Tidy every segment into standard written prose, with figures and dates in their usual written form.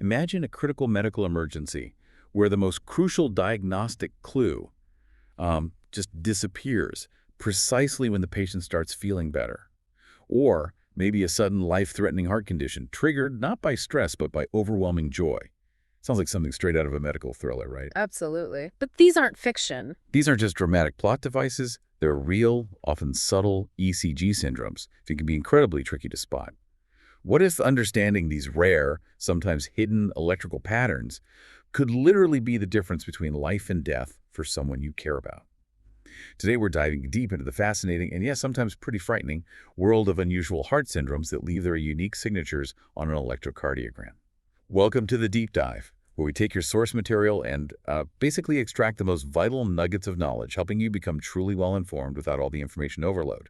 Imagine a critical medical emergency where the most crucial diagnostic clue just disappears precisely when the patient starts feeling better. Or maybe a sudden life-threatening heart condition triggered not by stress but by overwhelming joy. Sounds like something straight out of a medical thriller, right? Absolutely. But these aren't fiction. These aren't just dramatic plot devices. They're real, often subtle ECG syndromes that can be incredibly tricky to spot. What if understanding these rare, sometimes hidden electrical patterns could literally be the difference between life and death for someone you care about? Today, we're diving deep into the fascinating and, yes, sometimes pretty frightening world of unusual heart syndromes that leave their unique signatures on an electrocardiogram. Welcome to the Deep Dive, where we take your source material and basically extract the most vital nuggets of knowledge, helping you become truly well-informed without all the information overload.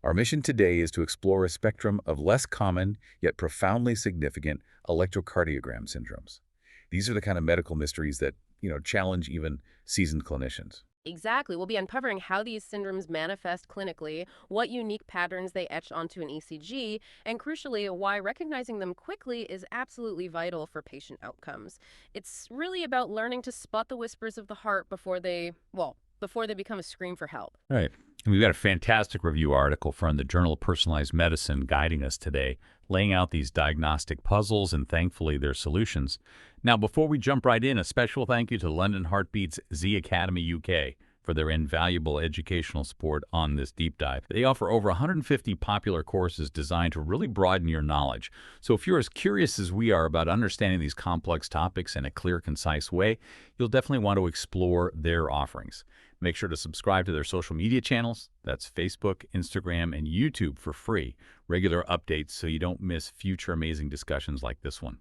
Our mission today is to explore a spectrum of less common, yet profoundly significant electrocardiogram syndromes. These are the kind of medical mysteries that, challenge even seasoned clinicians. Exactly. We'll be uncovering how these syndromes manifest clinically, what unique patterns they etch onto an ECG, and crucially, why recognizing them quickly is absolutely vital for patient outcomes. It's really about learning to spot the whispers of the heart before they become a scream for help. Right. And we've got a fantastic review article from the Journal of Personalized Medicine guiding us today, laying out these diagnostic puzzles and, thankfully, their solutions. Now, before we jump right in, a special thank you to London Heartbeat's Z Academy UK for their invaluable educational support on this deep dive. They offer over 150 popular courses designed to really broaden your knowledge. So if you're as curious as we are about understanding these complex topics in a clear, concise way, you'll definitely want to explore their offerings. Make sure to subscribe to their social media channels. That's Facebook, Instagram, and YouTube for free. Regular updates so you don't miss future amazing discussions like this one.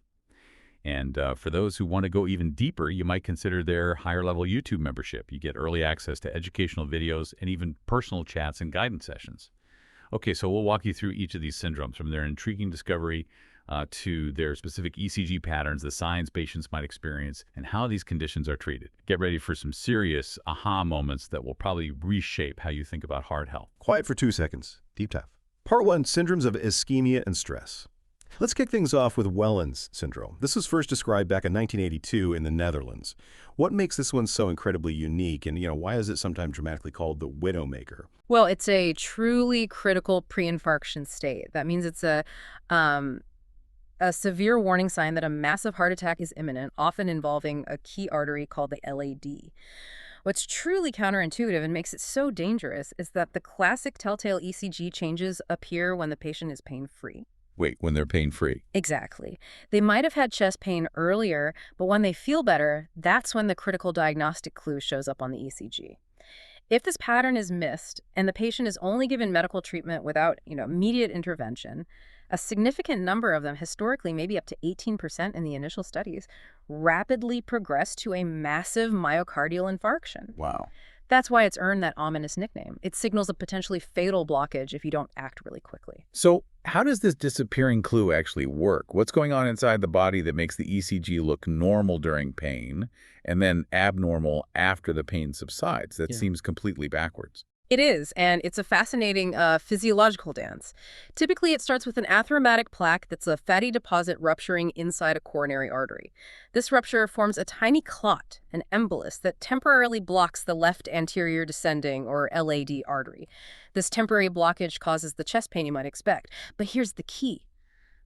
And for those who want to go even deeper, you might consider their higher-level YouTube membership. You get early access to educational videos and even personal chats and guidance sessions. Okay, so we'll walk you through each of these syndromes, from their intriguing discovery to their specific ECG patterns, the signs patients might experience, and how these conditions are treated. Get ready for some serious aha moments that will probably reshape how you think about heart health. Quiet for 2 seconds. Deep dive. Part 1, syndromes of ischemia and stress. Let's kick things off with Wellens syndrome. This was first described back in 1982 in the Netherlands. What makes this one so incredibly unique, and why is it sometimes dramatically called the widowmaker? Well, it's a truly critical pre-infarction state. That means it's a severe warning sign that a massive heart attack is imminent, often involving a key artery called the LAD. What's truly counterintuitive and makes it so dangerous is that the classic telltale ECG changes appear when the patient is pain-free. Wait, when they're pain-free? Exactly. They might have had chest pain earlier, but when they feel better, that's when the critical diagnostic clue shows up on the ECG. If this pattern is missed and the patient is only given medical treatment without, immediate intervention, a significant number of them, historically maybe up to 18% in the initial studies, rapidly progress to a massive myocardial infarction. Wow. That's why it's earned that ominous nickname. It signals a potentially fatal blockage if you don't act really quickly. So how does this disappearing clue actually work? What's going on inside the body that makes the ECG look normal during pain and then abnormal after the pain subsides? That seems completely backwards. It is, and it's a fascinating physiological dance. Typically, it starts with an athermatic plaque that's a fatty deposit rupturing inside a coronary artery. This rupture forms a tiny clot, an embolus, that temporarily blocks the left anterior descending, or LAD, artery. This temporary blockage causes the chest pain you might expect. But here's the key.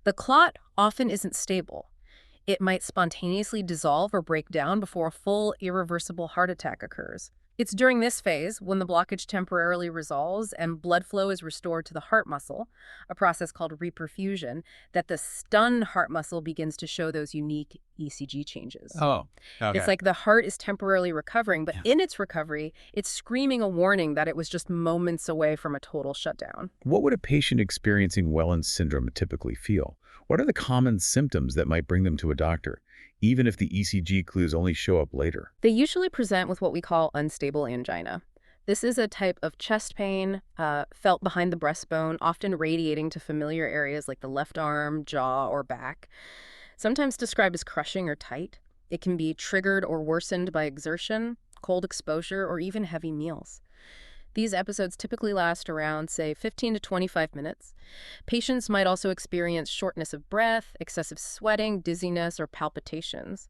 The clot often isn't stable. It might spontaneously dissolve or break down before a full, irreversible heart attack occurs. It's during this phase, when the blockage temporarily resolves and blood flow is restored to the heart muscle, a process called reperfusion, that the stunned heart muscle begins to show those unique ECG changes. Oh, okay. It's like the heart is temporarily recovering, but in its recovery, it's screaming a warning that it was just moments away from a total shutdown. What would a patient experiencing Wellens syndrome typically feel? What are the common symptoms that might bring them to a doctor, even if the ECG clues only show up later? They usually present with what we call unstable angina. This is a type of chest pain felt behind the breastbone, often radiating to familiar areas like the left arm, jaw, or back. Sometimes described as crushing or tight. It can be triggered or worsened by exertion, cold exposure, or even heavy meals. These episodes typically last around, say, 15 to 25 minutes. Patients might also experience shortness of breath, excessive sweating, dizziness, or palpitations.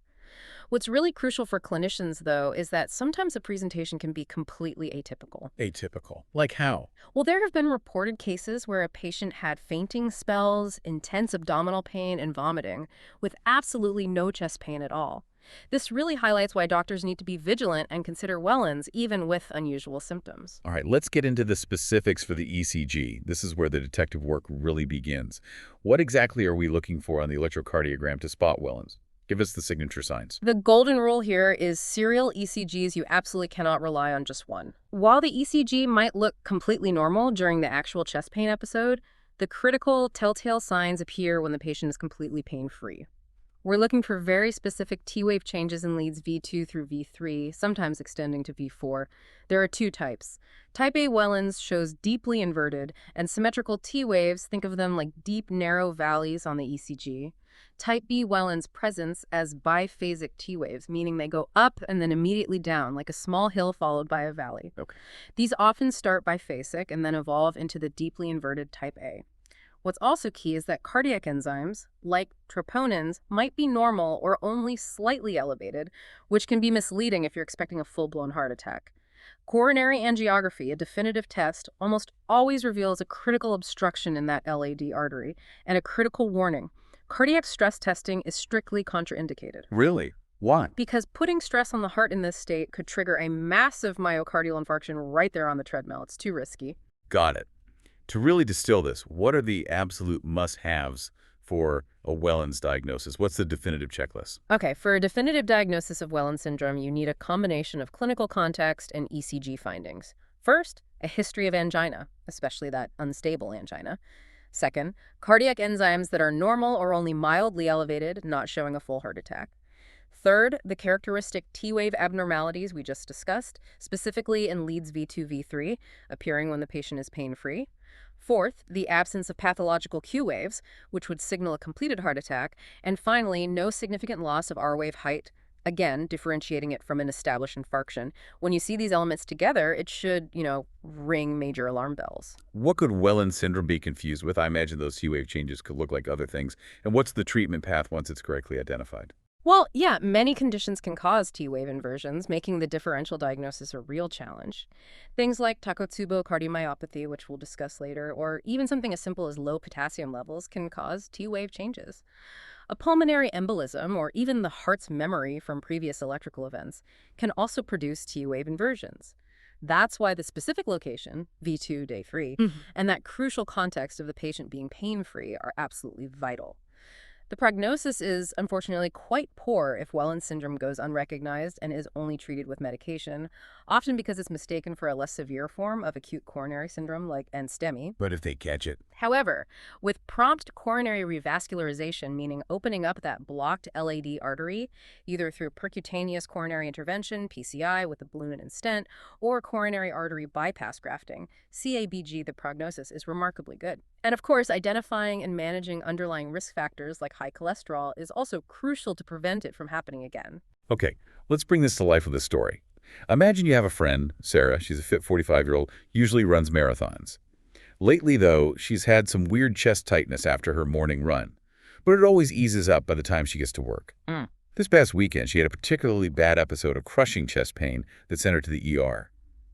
What's really crucial for clinicians, though, is that sometimes a presentation can be completely atypical. Atypical. Like how? Well, there have been reported cases where a patient had fainting spells, intense abdominal pain, and vomiting, with absolutely no chest pain at all. This really highlights why doctors need to be vigilant and consider Wellens even with unusual symptoms. All right, let's get into the specifics for the ECG. This is where the detective work really begins. What exactly are we looking for on the electrocardiogram to spot Wellens? Give us the signature signs. The golden rule here is serial ECGs. You absolutely cannot rely on just one. While the ECG might look completely normal during the actual chest pain episode, the critical telltale signs appear when the patient is completely pain-free. We're looking for very specific T-wave changes in leads V2 through V3, sometimes extending to V4. There are two types. Type A Wellens shows deeply inverted and symmetrical T-waves, think of them like deep, narrow valleys on the ECG. Type B Wellens presents as biphasic T-waves, meaning they go up and then immediately down, like a small hill followed by a valley. Okay. These often start biphasic and then evolve into the deeply inverted Type A. What's also key is that cardiac enzymes, like troponins, might be normal or only slightly elevated, which can be misleading if you're expecting a full-blown heart attack. Coronary angiography, a definitive test, almost always reveals a critical obstruction in that LAD artery and a critical warning. Cardiac stress testing is strictly contraindicated. Really? Why? Because putting stress on the heart in this state could trigger a massive myocardial infarction right there on the treadmill. It's too risky. Got it. To really distill this, what are the absolute must-haves for a Wellens diagnosis? What's the definitive checklist? Okay, for a definitive diagnosis of Wellens syndrome, you need a combination of clinical context and ECG findings. First, a history of angina, especially that unstable angina. Second, cardiac enzymes that are normal or only mildly elevated, not showing a full heart attack. Third, the characteristic T-wave abnormalities we just discussed, specifically in leads V2, V3, appearing when the patient is pain-free. Fourth, the absence of pathological Q waves, which would signal a completed heart attack. And finally, no significant loss of R-wave height, again, differentiating it from an established infarction. When you see these elements together, it should, ring major alarm bells. What could Wellens syndrome be confused with? I imagine those T-wave changes could look like other things. And what's the treatment path once it's correctly identified? Well, yeah, many conditions can cause T-wave inversions, making the differential diagnosis a real challenge. Things like Takotsubo cardiomyopathy, which we'll discuss later, or even something as simple as low potassium levels can cause T-wave changes. A pulmonary embolism, or even the heart's memory from previous electrical events, can also produce T-wave inversions. That's why the specific location, V2, day 3, and that crucial context of the patient being pain-free are absolutely vital. The prognosis is, unfortunately, quite poor if Wellens syndrome goes unrecognized and is only treated with medication, often because it's mistaken for a less severe form of acute coronary syndrome like NCLEX. But if they catch it? However, with prompt coronary revascularization, meaning opening up that blocked LAD artery, either through percutaneous coronary intervention, PCI with a balloon and stent, or coronary artery bypass grafting, CABG, the prognosis is remarkably good. And of course, identifying and managing underlying risk factors like high cholesterol is also crucial to prevent it from happening again. Okay, let's bring this to life with a story. Imagine you have a friend, Sarah. She's a fit 45-year-old, usually runs marathons. Lately, though, she's had some weird chest tightness after her morning run, but it always eases up by the time she gets to work. This past weekend, she had a particularly bad episode of crushing chest pain that sent her to the ER.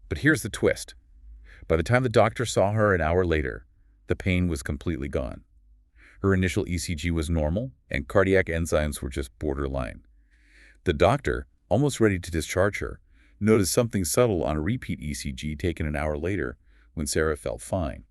But here's the twist. By the time the doctor saw her an hour later, the pain was completely gone. Her initial ECG was normal, and cardiac enzymes were just borderline. The doctor, almost ready to discharge her, noticed something subtle on a repeat ECG taken an hour later when Sarah felt fine.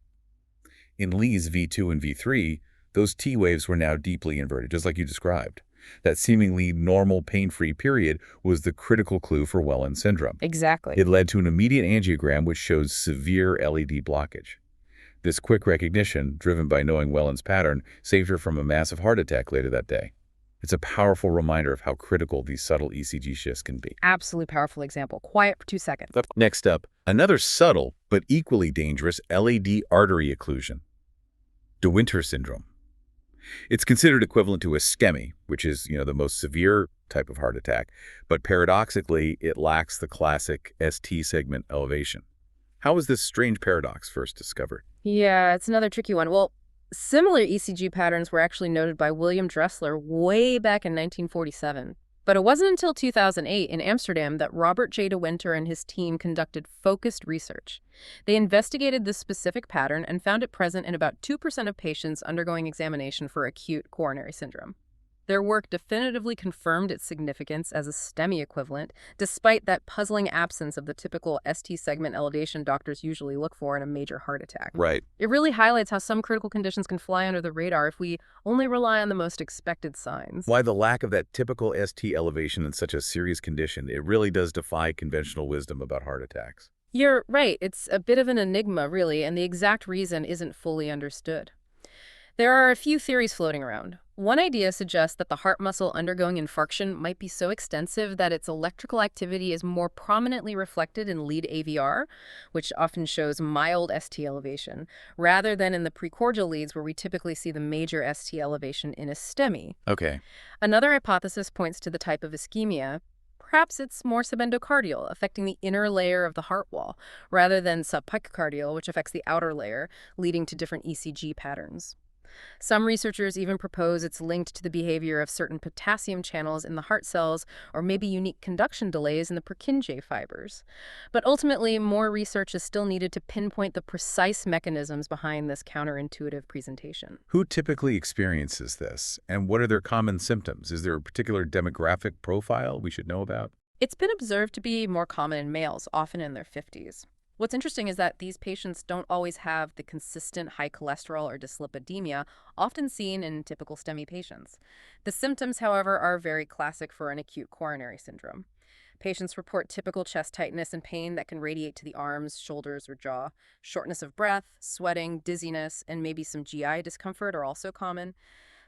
In leads V2 and V3, those T waves were now deeply inverted, just like you described. That seemingly normal pain-free period was the critical clue for Wellens syndrome. Exactly. It led to an immediate angiogram which showed severe LED blockage. This quick recognition, driven by knowing Wellens' pattern, saved her from a massive heart attack later that day. It's a powerful reminder of how critical these subtle ECG shifts can be. Absolutely powerful example. Quiet for 2 seconds. Next up, another subtle but equally dangerous LAD artery occlusion. De Winter Syndrome. It's considered equivalent to ischemia, which is, the most severe type of heart attack, but paradoxically, it lacks the classic ST segment elevation. How was this strange paradox first discovered? Yeah, it's another tricky one. Well, similar ECG patterns were actually noted by William Dressler way back in 1947. But it wasn't until 2008 in Amsterdam that Robert J. De Winter and his team conducted focused research. They investigated this specific pattern and found it present in about 2% of patients undergoing examination for acute coronary syndrome. Their work definitively confirmed its significance as a STEMI equivalent, despite that puzzling absence of the typical ST segment elevation doctors usually look for in a major heart attack. Right. It really highlights how some critical conditions can fly under the radar if we only rely on the most expected signs. Why the lack of that typical ST elevation in such a serious condition, it really does defy conventional wisdom about heart attacks. You're right. It's a bit of an enigma, really, and the exact reason isn't fully understood. There are a few theories floating around. One idea suggests that the heart muscle undergoing infarction might be so extensive that its electrical activity is more prominently reflected in lead AVR, which often shows mild ST elevation, rather than in the precordial leads where we typically see the major ST elevation in a STEMI. Okay. Another hypothesis points to the type of ischemia. Perhaps it's more subendocardial, affecting the inner layer of the heart wall, rather than subpicocardial, which affects the outer layer, leading to different ECG patterns. Some researchers even propose it's linked to the behavior of certain potassium channels in the heart cells or maybe unique conduction delays in the Purkinje fibers. But ultimately, more research is still needed to pinpoint the precise mechanisms behind this counterintuitive presentation. Who typically experiences this, and what are their common symptoms? Is there a particular demographic profile we should know about? It's been observed to be more common in males, often in their 50s. What's interesting is that these patients don't always have the consistent high cholesterol or dyslipidemia often seen in typical STEMI patients. The symptoms, however, are very classic for an acute coronary syndrome. Patients report typical chest tightness and pain that can radiate to the arms, shoulders, or jaw. Shortness of breath, sweating, dizziness, and maybe some GI discomfort are also common.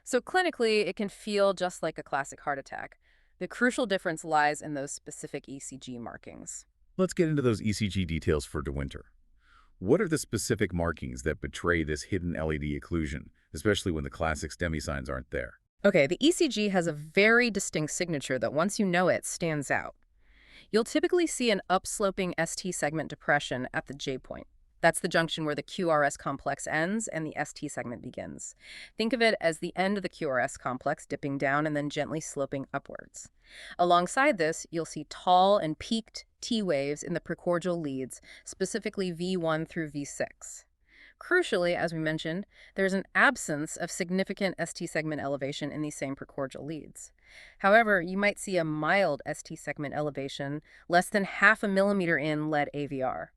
So clinically, it can feel just like a classic heart attack. The crucial difference lies in those specific ECG markings. Let's get into those ECG details for De Winter. What are the specific markings that betray this hidden LED occlusion, especially when the classic STEMI signs aren't there? Okay, the ECG has a very distinct signature that once you know it, stands out. You'll typically see an upsloping ST segment depression at the J point. That's the junction where the QRS complex ends and the ST segment begins. Think of it as the end of the QRS complex dipping down and then gently sloping upwards. Alongside this, you'll see tall and peaked T waves in the precordial leads, specifically V1 through V6. Crucially, as we mentioned, there's an absence of significant ST segment elevation in these same precordial leads. However, you might see a mild ST segment elevation less than 0.5 millimeter in lead AVR.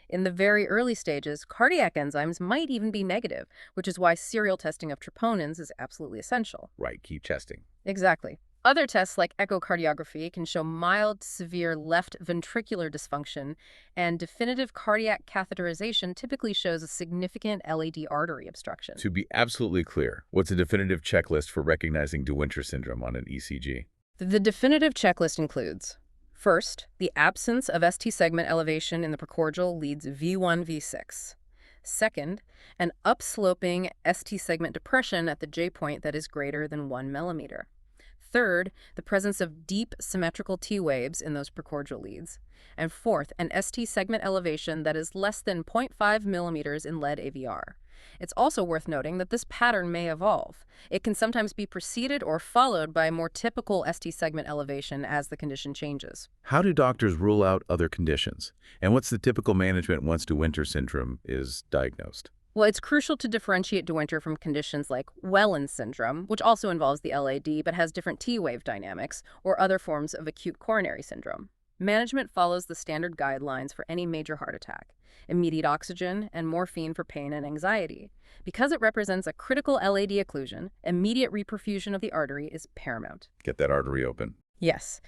In the very early stages, cardiac enzymes might even be negative, which is why serial testing of troponins is absolutely essential. Right, keep testing. Exactly. Other tests like echocardiography can show mild to severe left ventricular dysfunction, and definitive cardiac catheterization typically shows a significant LAD artery obstruction. To be absolutely clear, what's a definitive checklist for recognizing De Winter syndrome on an ECG? The definitive checklist includes: first, the absence of ST segment elevation in the precordial leads V1, V6. Second, an upsloping ST segment depression at the J point that is greater than 1 millimeter. Third, the presence of deep symmetrical T waves in those precordial leads. And fourth, an ST segment elevation that is less than 0.5 millimeters in lead AVR. It's also worth noting that this pattern may evolve. It can sometimes be preceded or followed by a more typical ST segment elevation as the condition changes. How do doctors rule out other conditions? And what's the typical management once De Winter syndrome is diagnosed? Well, it's crucial to differentiate De Winter from conditions like Wellens syndrome, which also involves the LAD but has different T-wave dynamics, or other forms of acute coronary syndrome. Management follows the standard guidelines for any major heart attack: immediate oxygen and morphine for pain and anxiety. Because it represents a critical LAD occlusion, immediate reperfusion of the artery is paramount. Get that artery open. Yes.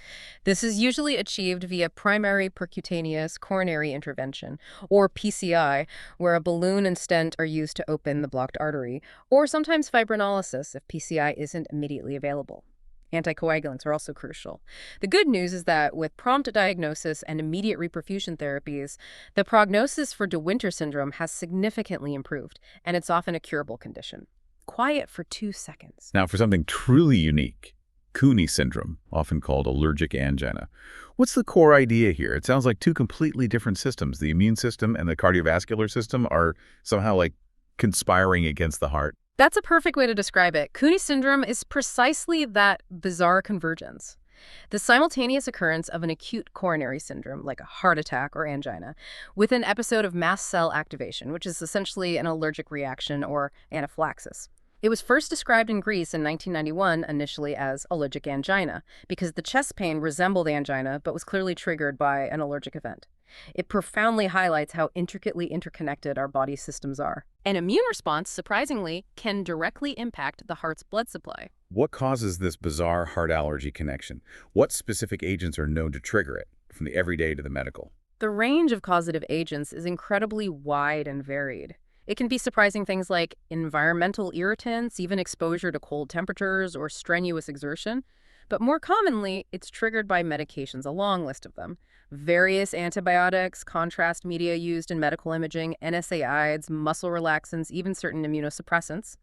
This is usually achieved via primary percutaneous coronary intervention, or PCI, where a balloon and stent are used to open the blocked artery, or sometimes fibrinolysis if PCI isn't immediately available. Anticoagulants are also crucial. The good news is that with prompt diagnosis and immediate reperfusion therapies, the prognosis for De Winter syndrome has significantly improved, and it's often a curable condition. Quiet for 2 seconds. Now, for something truly unique, Kounis Syndrome, often called allergic angina. What's the core idea here? It sounds like two completely different systems. The immune system and the cardiovascular system are somehow like conspiring against the heart. That's a perfect way to describe it. Kounis syndrome is precisely that bizarre convergence. The simultaneous occurrence of an acute coronary syndrome, like a heart attack or angina, with an episode of mast cell activation, which is essentially an allergic reaction or anaphylaxis. It was first described in Greece in 1991 initially as allergic angina, because the chest pain resembled angina but was clearly triggered by an allergic event. It profoundly highlights how intricately interconnected our body systems are. An immune response, surprisingly, can directly impact the heart's blood supply. What causes this bizarre heart allergy connection? What specific agents are known to trigger it, from the everyday to the medical? The range of causative agents is incredibly wide and varied. It can be surprising things like environmental irritants, even exposure to cold temperatures or strenuous exertion. But more commonly, it's triggered by medications, a long list of them. Various antibiotics, contrast media used in medical imaging, NSAIDs, muscle relaxants, even certain immunosuppressants.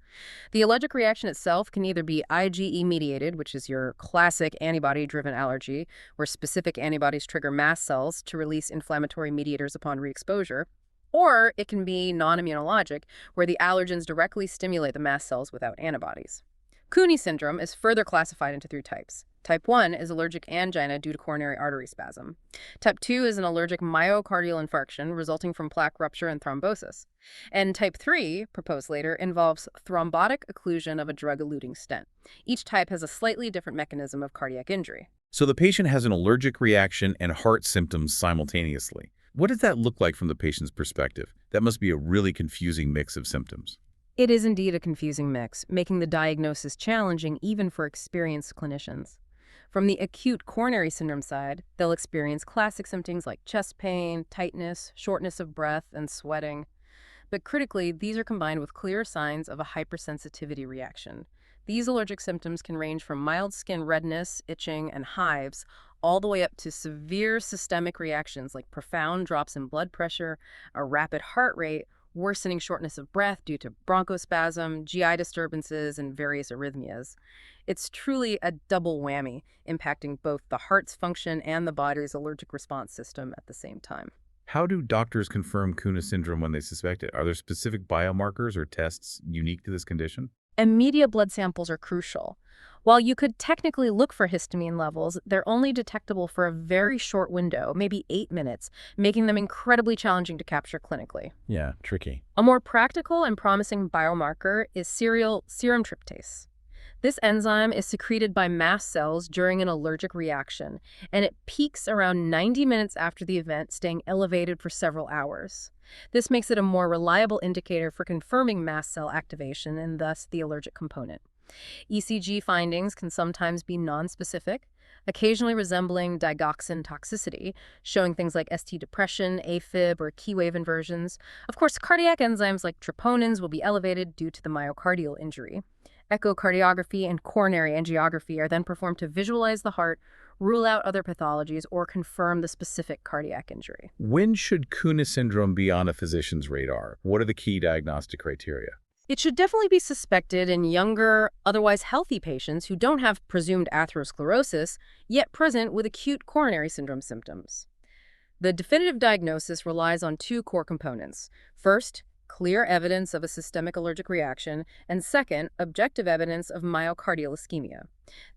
The allergic reaction itself can either be IgE-mediated, which is your classic antibody-driven allergy, where specific antibodies trigger mast cells to release inflammatory mediators upon re-exposure, or it can be non-immunologic, where the allergens directly stimulate the mast cells without antibodies. Kounis syndrome is further classified into 3 types. Type 1 is allergic angina due to coronary artery spasm. Type 2 is an allergic myocardial infarction resulting from plaque rupture and thrombosis. And Type 3, proposed later, involves thrombotic occlusion of a drug-eluting stent. Each type has a slightly different mechanism of cardiac injury. So the patient has an allergic reaction and heart symptoms simultaneously. What does that look like from the patient's perspective? That must be a really confusing mix of symptoms. It is indeed a confusing mix, making the diagnosis challenging even for experienced clinicians. From the acute coronary syndrome side, they'll experience classic symptoms like chest pain, tightness, shortness of breath, and sweating. But critically, these are combined with clear signs of a hypersensitivity reaction. These allergic symptoms can range from mild skin redness, itching, and hives, all the way up to severe systemic reactions like profound drops in blood pressure, a rapid heart rate, worsening shortness of breath due to bronchospasm, GI disturbances, and various arrhythmias. It's truly a double whammy, impacting both the heart's function and the body's allergic response system at the same time. How do doctors confirm Kounis syndrome when they suspect it? Are there specific biomarkers or tests unique to this condition? Immediate blood samples are crucial. While you could technically look for histamine levels, they're only detectable for a very short window, maybe 8 minutes, making them incredibly challenging to capture clinically. Yeah, tricky. A more practical and promising biomarker is serial serum tryptase. This enzyme is secreted by mast cells during an allergic reaction, and it peaks around 90 minutes after the event, staying elevated for several hours. This makes it a more reliable indicator for confirming mast cell activation and thus the allergic component. ECG findings can sometimes be nonspecific, occasionally resembling digoxin toxicity, showing things like ST depression, AFib, or key wave inversions. Of course, cardiac enzymes like troponins will be elevated due to the myocardial injury. Echocardiography and coronary angiography are then performed to visualize the heart, rule out other pathologies, or confirm the specific cardiac injury. When should Kounis syndrome be on a physician's radar? What are the key diagnostic criteria? It should definitely be suspected in younger, otherwise healthy patients who don't have presumed atherosclerosis, yet present with acute coronary syndrome symptoms. The definitive diagnosis relies on 2 core components. First, clear evidence of a systemic allergic reaction, and second, objective evidence of myocardial ischemia.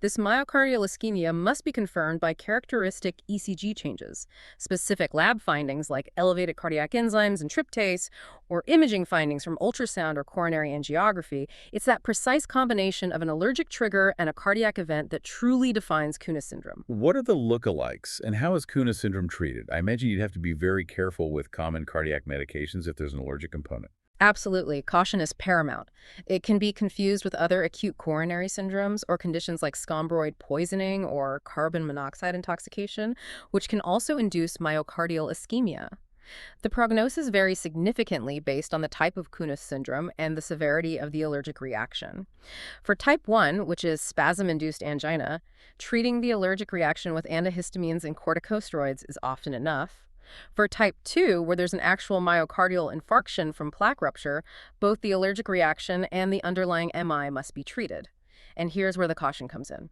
This myocardial ischemia must be confirmed by characteristic ECG changes, specific lab findings like elevated cardiac enzymes and tryptase, or imaging findings from ultrasound or coronary angiography. It's that precise combination of an allergic trigger and a cardiac event that truly defines Kounis syndrome. What are the lookalikes, and how is Kounis syndrome treated? I imagine you'd have to be very careful with common cardiac medications if there's an allergic component. Absolutely. Caution is paramount. It can be confused with other acute coronary syndromes or conditions like scombroid poisoning or carbon monoxide intoxication, which can also induce myocardial ischemia. The prognosis varies significantly based on the type of Kounis syndrome and the severity of the allergic reaction. For type 1, which is spasm-induced angina, treating the allergic reaction with antihistamines and corticosteroids is often enough. For type 2, where there's an actual myocardial infarction from plaque rupture, both the allergic reaction and the underlying MI must be treated. And here's where the caution comes in.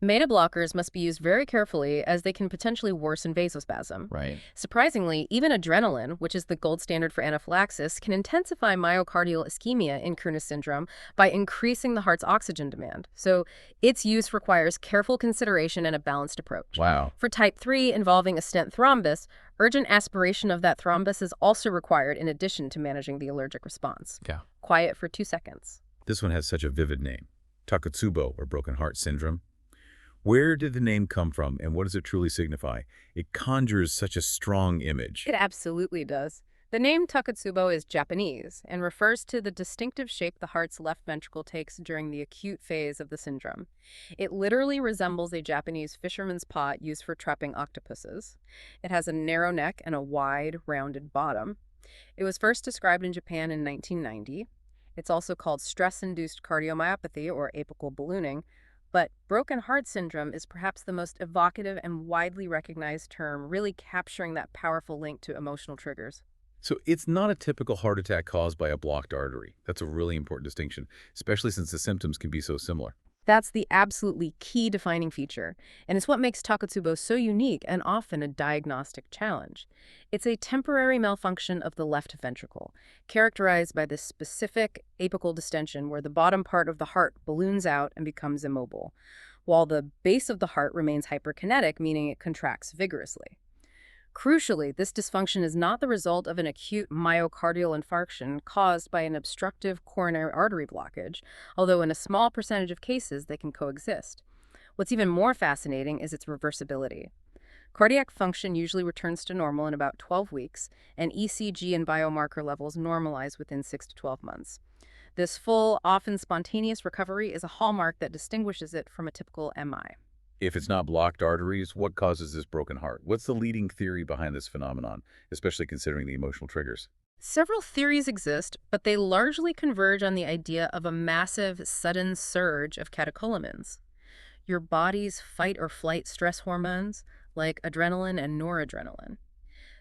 Beta blockers must be used very carefully as they can potentially worsen vasospasm. Right. Surprisingly, even adrenaline, which is the gold standard for anaphylaxis, can intensify myocardial ischemia in Kounis syndrome by increasing the heart's oxygen demand. So its use requires careful consideration and a balanced approach. Wow. For type 3 involving a stent thrombus, urgent aspiration of that thrombus is also required in addition to managing the allergic response. Yeah. Quiet for 2 seconds. This one has such a vivid name, Takotsubo, or broken heart syndrome. Where did the name come from, and what does it truly signify? It conjures such a strong image. It absolutely does. The name Takotsubo is Japanese and refers to the distinctive shape the heart's left ventricle takes during the acute phase of the syndrome. It literally resembles a Japanese fisherman's pot used for trapping octopuses. It has a narrow neck and a wide, rounded bottom. It was first described in Japan in 1990. It's also called stress-induced cardiomyopathy or apical ballooning. But broken heart syndrome is perhaps the most evocative and widely recognized term, really capturing that powerful link to emotional triggers. So it's not a typical heart attack caused by a blocked artery. That's a really important distinction, especially since the symptoms can be so similar. That's the absolutely key defining feature, and it's what makes Takotsubo so unique and often a diagnostic challenge. It's a temporary malfunction of the left ventricle, characterized by this specific apical distension where the bottom part of the heart balloons out and becomes immobile, while the base of the heart remains hyperkinetic, meaning it contracts vigorously. Crucially, this dysfunction is not the result of an acute myocardial infarction caused by an obstructive coronary artery blockage, although in a small percentage of cases they can coexist. What's even more fascinating is its reversibility. Cardiac function usually returns to normal in about 12 weeks, and ECG and biomarker levels normalize within 6 to 12 months. This full, often spontaneous recovery is a hallmark that distinguishes it from a typical MI. If it's not blocked arteries, what causes this broken heart? What's the leading theory behind this phenomenon, especially considering the emotional triggers? Several theories exist, but they largely converge on the idea of a massive, sudden surge of catecholamines. Your body's fight or flight stress hormones, like adrenaline and noradrenaline.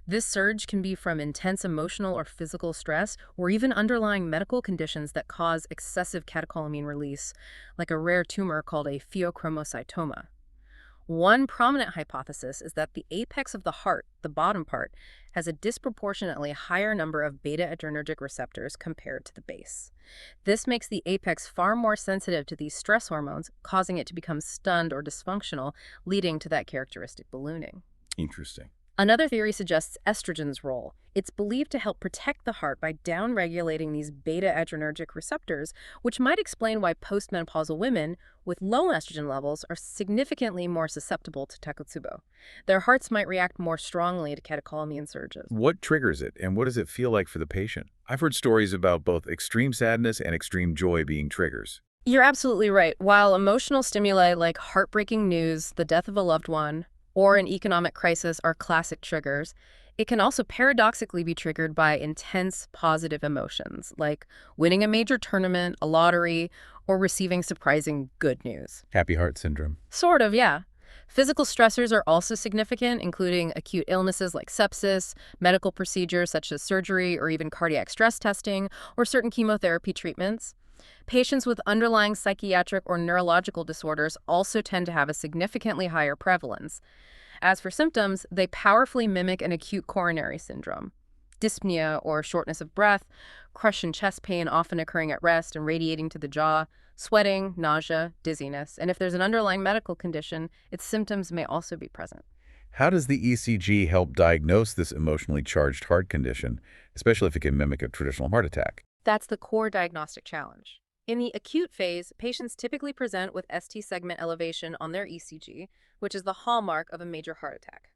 This surge can be from intense emotional or physical stress, or even underlying medical conditions that cause excessive catecholamine release, like a rare tumor called a pheochromocytoma. One prominent hypothesis is that the apex of the heart, the bottom part, has a disproportionately higher number of beta-adrenergic receptors compared to the base. This makes the apex far more sensitive to these stress hormones, causing it to become stunned or dysfunctional, leading to that characteristic ballooning. Interesting. Another theory suggests estrogen's role. It's believed to help protect the heart by downregulating these beta-adrenergic receptors, which might explain why postmenopausal women with low estrogen levels are significantly more susceptible to Takotsubo. Their hearts might react more strongly to catecholamine surges. What triggers it, and what does it feel like for the patient? I've heard stories about both extreme sadness and extreme joy being triggers. You're absolutely right. While emotional stimuli like heartbreaking news, the death of a loved one, or an economic crisis are classic triggers, it can also paradoxically be triggered by intense positive emotions, like winning a major tournament, a lottery, or receiving surprising good news. Happy heart syndrome. Sort of, yeah. Physical stressors are also significant, including acute illnesses like sepsis, medical procedures such as surgery or even cardiac stress testing, or certain chemotherapy treatments. Patients with underlying psychiatric or neurological disorders also tend to have a significantly higher prevalence. As for symptoms, they powerfully mimic an acute coronary syndrome. Dyspnea or shortness of breath, crush and chest pain often occurring at rest and radiating to the jaw, sweating, nausea, dizziness, and if there's an underlying medical condition, its symptoms may also be present. How does the ECG help diagnose this emotionally charged heart condition, especially if it can mimic a traditional heart attack? That's the core diagnostic challenge. In the acute phase, patients typically present with ST segment elevation on their ECG, which is the hallmark of a major heart attack.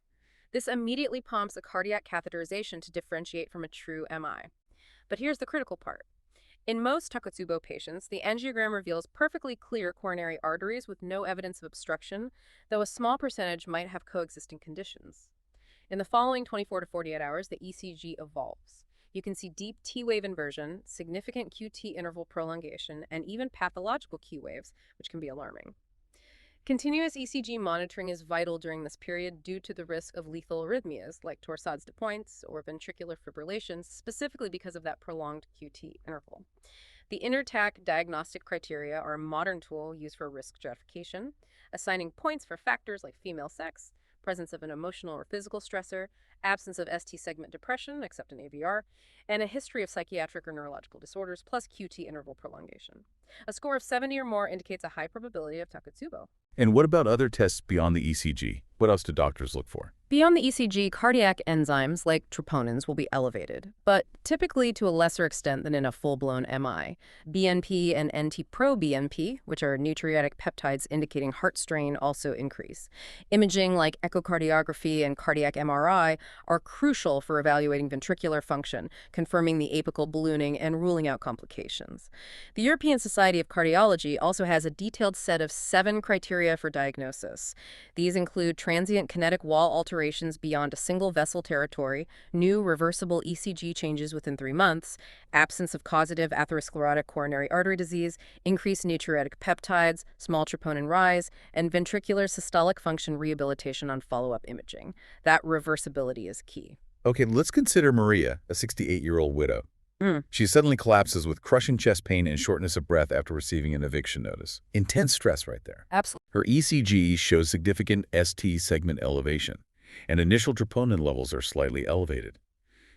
This immediately prompts a cardiac catheterization to differentiate from a true MI. But here's the critical part. In most Takotsubo patients, the angiogram reveals perfectly clear coronary arteries with no evidence of obstruction, though a small percentage might have coexisting conditions. In the following 24 to 48 hours, the ECG evolves. You can see deep T-wave inversion, significant QT interval prolongation, and even pathological Q waves, which can be alarming. Continuous ECG monitoring is vital during this period due to the risk of lethal arrhythmias like torsades de pointes or ventricular fibrillation, specifically because of that prolonged QT interval. The INTERTAC diagnostic criteria are a modern tool used for risk stratification. assigning points for factors like female sex, presence of an emotional or physical stressor, absence of ST segment depression, except in AVR, and a history of psychiatric or neurological disorders, plus QT interval prolongation. A score of 70 or more indicates a high probability of Takotsubo. And what about other tests beyond the ECG? What else do doctors look for? Beyond the ECG, cardiac enzymes like troponins will be elevated, but typically to a lesser extent than in a full-blown MI. BNP and NT-proBNP, which are natriuretic peptides indicating heart strain, also increase. Imaging like echocardiography and cardiac MRI are crucial for evaluating ventricular function, confirming the apical ballooning, and ruling out complications. The European Society of Cardiology also has a detailed set of 7 criteria for diagnosis. These include transient kinetic wall alterations beyond a single vessel territory, new reversible ECG changes within 3 months, absence of causative atherosclerotic coronary artery disease, increased natriuretic peptides, small troponin rise, and ventricular systolic function rehabilitation on follow-up imaging. That reversibility is key. Okay, let's consider Maria, a 68-year-old widow. Mm. She suddenly collapses with crushing chest pain and shortness of breath after receiving an eviction notice. Intense stress right there. Absolutely. Her ECG shows significant ST segment elevation, and initial troponin levels are slightly elevated.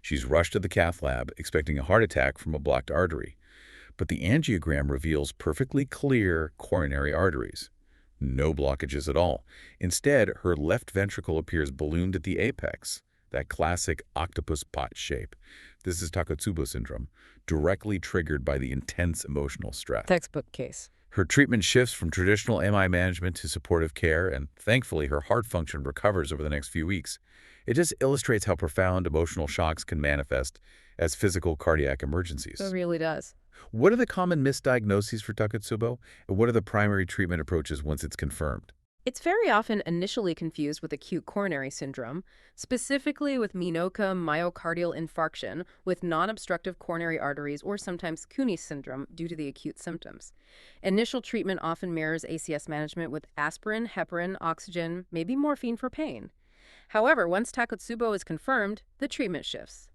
She's rushed to the cath lab, expecting a heart attack from a blocked artery. But the angiogram reveals perfectly clear coronary arteries. No blockages at all. Instead, her left ventricle appears ballooned at the apex, that classic octopus pot shape. This is Takotsubo syndrome, directly triggered by the intense emotional stress. Textbook case. Her treatment shifts from traditional MI management to supportive care, and thankfully her heart function recovers over the next few weeks. It just illustrates how profound emotional shocks can manifest as physical cardiac emergencies. It really does. What are the common misdiagnoses for Takotsubo, and what are the primary treatment approaches once it's confirmed? It's very often initially confused with acute coronary syndrome, specifically with Minoka myocardial infarction with non-obstructive coronary arteries, or sometimes Kounis Syndrome due to the acute symptoms. Initial treatment often mirrors ACS management with aspirin, heparin, oxygen, maybe morphine for pain. However, once Takotsubo is confirmed, the treatment shifts.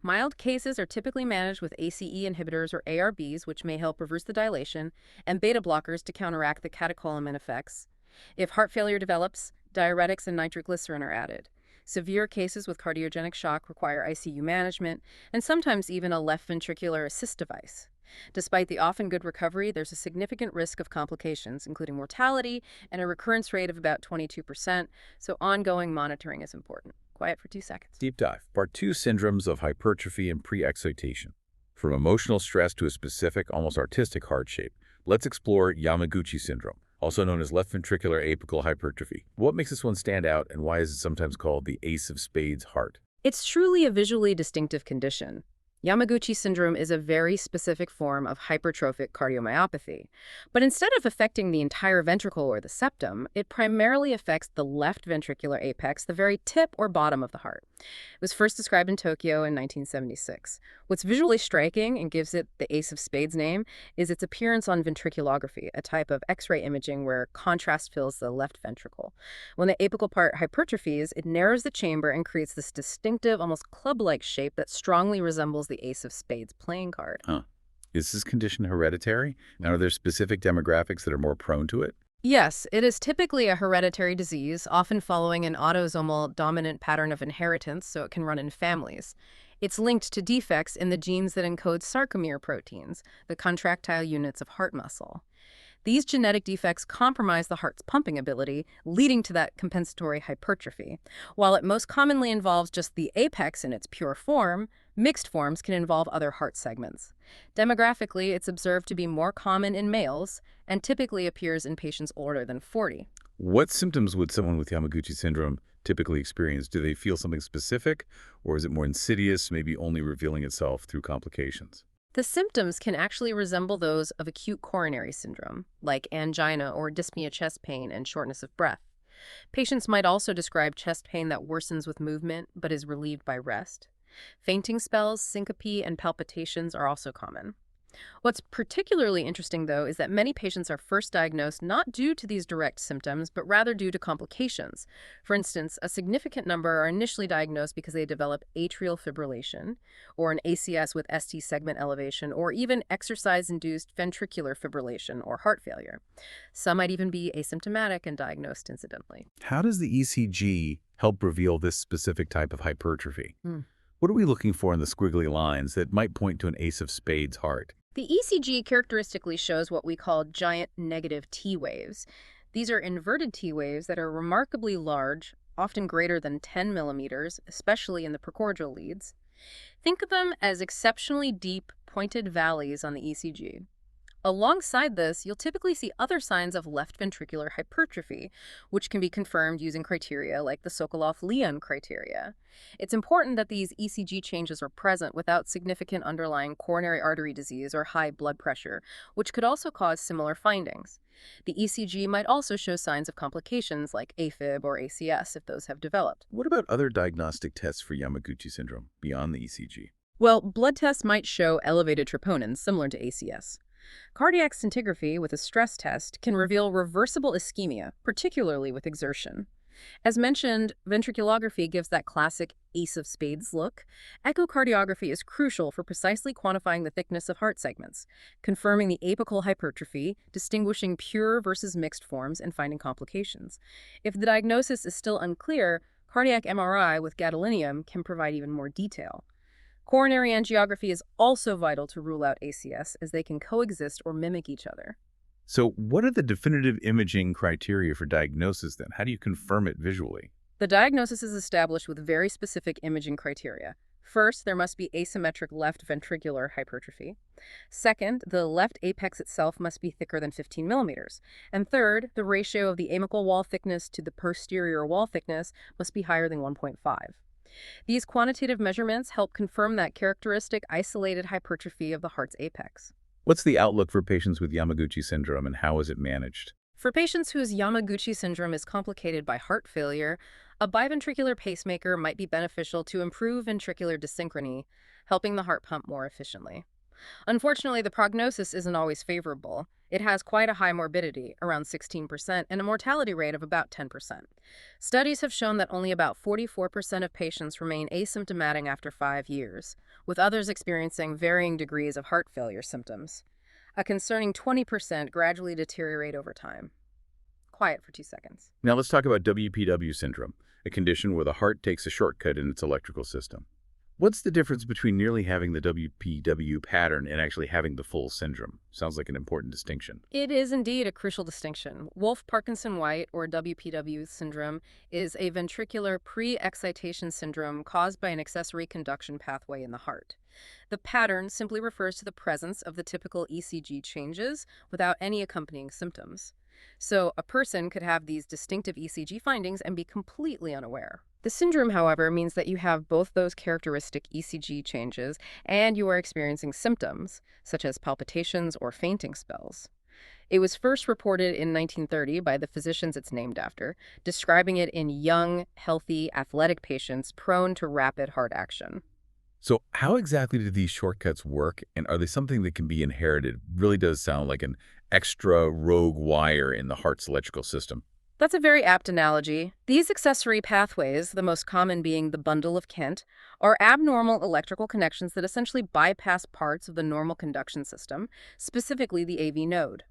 Mild cases are typically managed with ACE inhibitors or ARBs, which may help reverse the dilation, and beta blockers to counteract the catecholamine effects. If heart failure develops, diuretics and nitroglycerin are added. Severe cases with cardiogenic shock require ICU management, and sometimes even a left ventricular assist device. Despite the often good recovery, there's a significant risk of complications, including mortality and a recurrence rate of about 22%, so ongoing monitoring is important. Quiet for 2 seconds. Deep dive. Part 2, syndromes of hypertrophy and pre-excitation. From emotional stress to a specific, almost artistic heart shape, let's explore Yamaguchi Syndrome, also known as left ventricular apical hypertrophy. What makes this one stand out, and why is it sometimes called the ace of spades heart? It's truly a visually distinctive condition. Yamaguchi syndrome is a very specific form of hypertrophic cardiomyopathy. But instead of affecting the entire ventricle or the septum, it primarily affects the left ventricular apex, the very tip or bottom of the heart. It was first described in Tokyo in 1976. What's visually striking and gives it the ace of spades name is its appearance on ventriculography, a type of X-ray imaging where contrast fills the left ventricle. When the apical part hypertrophies, it narrows the chamber and creates this distinctive, almost club-like shape that strongly resembles the ace of spades playing card. Is this condition hereditary? And are there specific demographics that are more prone to it? Yes, it is typically a hereditary disease, often following an autosomal dominant pattern of inheritance, so it can run in families. It's linked to defects in the genes that encode sarcomere proteins, the contractile units of heart muscle. These genetic defects compromise the heart's pumping ability, leading to that compensatory hypertrophy. While it most commonly involves just the apex in its pure form, mixed forms can involve other heart segments. Demographically, it's observed to be more common in males and typically appears in patients older than 40. What symptoms would someone with Yamaguchi syndrome typically experience? Do they feel something specific, or is it more insidious, maybe only revealing itself through complications? The symptoms can actually resemble those of acute coronary syndrome, like angina or dyspnea chest pain and shortness of breath. Patients might also describe chest pain that worsens with movement but is relieved by rest. Fainting spells, syncope, and palpitations are also common. What's particularly interesting, though, is that many patients are first diagnosed not due to these direct symptoms, but rather due to complications. For instance, a significant number are initially diagnosed because they develop atrial fibrillation, or an ACS with ST segment elevation, or even exercise-induced ventricular fibrillation, or heart failure. Some might even be asymptomatic and diagnosed incidentally. How does the ECG help reveal this specific type of hypertrophy? Hmm. What are we looking for in the squiggly lines that might point to an ace of spades heart? The ECG characteristically shows what we call giant negative T waves. These are inverted T waves that are remarkably large, often greater than 10 millimeters, especially in the precordial leads. Think of them as exceptionally deep, pointed valleys on the ECG. Alongside this, you'll typically see other signs of left ventricular hypertrophy, which can be confirmed using criteria like the Sokolov-Leon criteria. It's important that these ECG changes are present without significant underlying coronary artery disease or high blood pressure, which could also cause similar findings. The ECG might also show signs of complications like AFib or ACS if those have developed. What about other diagnostic tests for Yamaguchi syndrome beyond the ECG? Well, blood tests might show elevated troponins similar to ACS. Cardiac scintigraphy with a stress test can reveal reversible ischemia, particularly with exertion. As mentioned, ventriculography gives that classic ace of spades look. Echocardiography is crucial for precisely quantifying the thickness of heart segments, confirming the apical hypertrophy, distinguishing pure versus mixed forms, and finding complications. If the diagnosis is still unclear, cardiac MRI with gadolinium can provide even more detail. Coronary angiography is also vital to rule out ACS, as they can coexist or mimic each other. So what are the definitive imaging criteria for diagnosis then? How do you confirm it visually? The diagnosis is established with very specific imaging criteria. First, there must be asymmetric left ventricular hypertrophy. Second, the left apex itself must be thicker than 15 millimeters. And third, the ratio of the apical wall thickness to the posterior wall thickness must be higher than 1.5. These quantitative measurements help confirm that characteristic isolated hypertrophy of the heart's apex. What's the outlook for patients with Yamaguchi syndrome and how is it managed? For patients whose Yamaguchi syndrome is complicated by heart failure, a biventricular pacemaker might be beneficial to improve ventricular desynchrony, helping the heart pump more efficiently. Unfortunately, the prognosis isn't always favorable. It has quite a high morbidity, around 16%, and a mortality rate of about 10%. Studies have shown that only about 44% of patients remain asymptomatic after 5 years, with others experiencing varying degrees of heart failure symptoms. A concerning 20% gradually deteriorate over time. Quiet for 2 seconds. Now let's talk about WPW syndrome, a condition where the heart takes a shortcut in its electrical system. What's the difference between merely having the WPW pattern and actually having the full syndrome? Sounds like an important distinction. It is indeed a crucial distinction. Wolff-Parkinson-White, or WPW syndrome, is a ventricular pre-excitation syndrome caused by an accessory conduction pathway in the heart. The pattern simply refers to the presence of the typical ECG changes without any accompanying symptoms. So a person could have these distinctive ECG findings and be completely unaware. The syndrome, however, means that you have both those characteristic ECG changes and you are experiencing symptoms, such as palpitations or fainting spells. It was first reported in 1930 by the physicians it's named after, describing it in young, healthy, athletic patients prone to rapid heart action. So how exactly do these shortcuts work, and are they something that can be inherited? Really does sound like an extra rogue wire in the heart's electrical system. That's a very apt analogy. These accessory pathways, the most common being the bundle of Kent, are abnormal electrical connections that essentially bypass parts of the normal conduction system, specifically the AV node.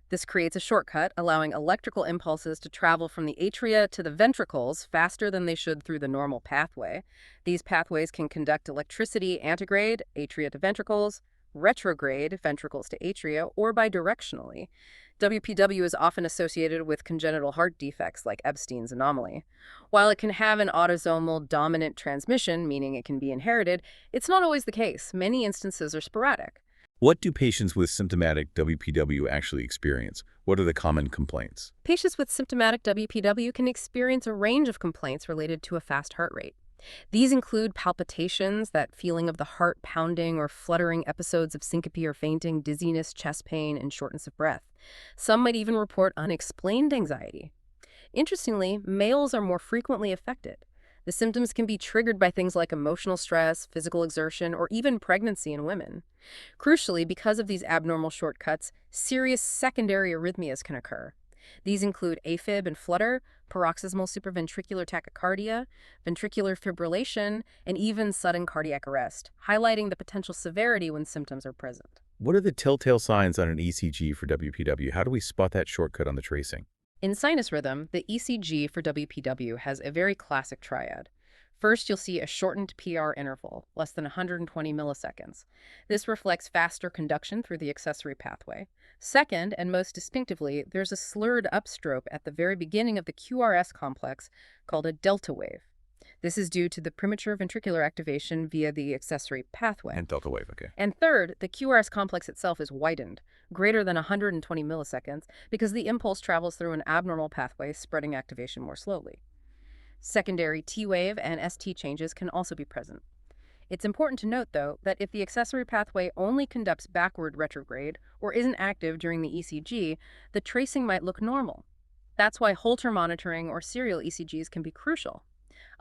This creates a shortcut, allowing electrical impulses to travel from the atria to the ventricles faster than they should through the normal pathway. These pathways can conduct electricity antegrade, atria to ventricles, retrograde, ventricles to atria, or bidirectionally. WPW is often associated with congenital heart defects like Epstein's anomaly. While it can have an autosomal dominant transmission, meaning it can be inherited, it's not always the case. Many instances are sporadic. What do patients with symptomatic WPW actually experience? What are the common complaints? Patients with symptomatic WPW can experience a range of complaints related to a fast heart rate. These include palpitations, that feeling of the heart pounding or fluttering, episodes of syncope or fainting, dizziness, chest pain, and shortness of breath. Some might even report unexplained anxiety. Interestingly, males are more frequently affected. The symptoms can be triggered by things like emotional stress, physical exertion, or even pregnancy in women. Crucially, because of these abnormal shortcuts, serious secondary arrhythmias can occur. These include AFib and flutter, paroxysmal supraventricular tachycardia, ventricular fibrillation, and even sudden cardiac arrest, highlighting the potential severity when symptoms are present. What are the telltale signs on an ECG for WPW? How do we spot that shortcut on the tracing? In sinus rhythm, the ECG for WPW has a very classic triad. First, you'll see a shortened PR interval, less than 120 milliseconds. This reflects faster conduction through the accessory pathway. Second, and most distinctively, there's a slurred upstroke at the very beginning of the QRS complex called a delta wave. This is due to the premature ventricular activation via the accessory pathway. And delta wave, okay. And third, the QRS complex itself is widened, greater than 120 milliseconds, because the impulse travels through an abnormal pathway, spreading activation more slowly. Secondary T-wave and ST changes can also be present. It's important to note, though, that if the accessory pathway only conducts backward retrograde or isn't active during the ECG, the tracing might look normal. That's why Holter monitoring or serial ECGs can be crucial.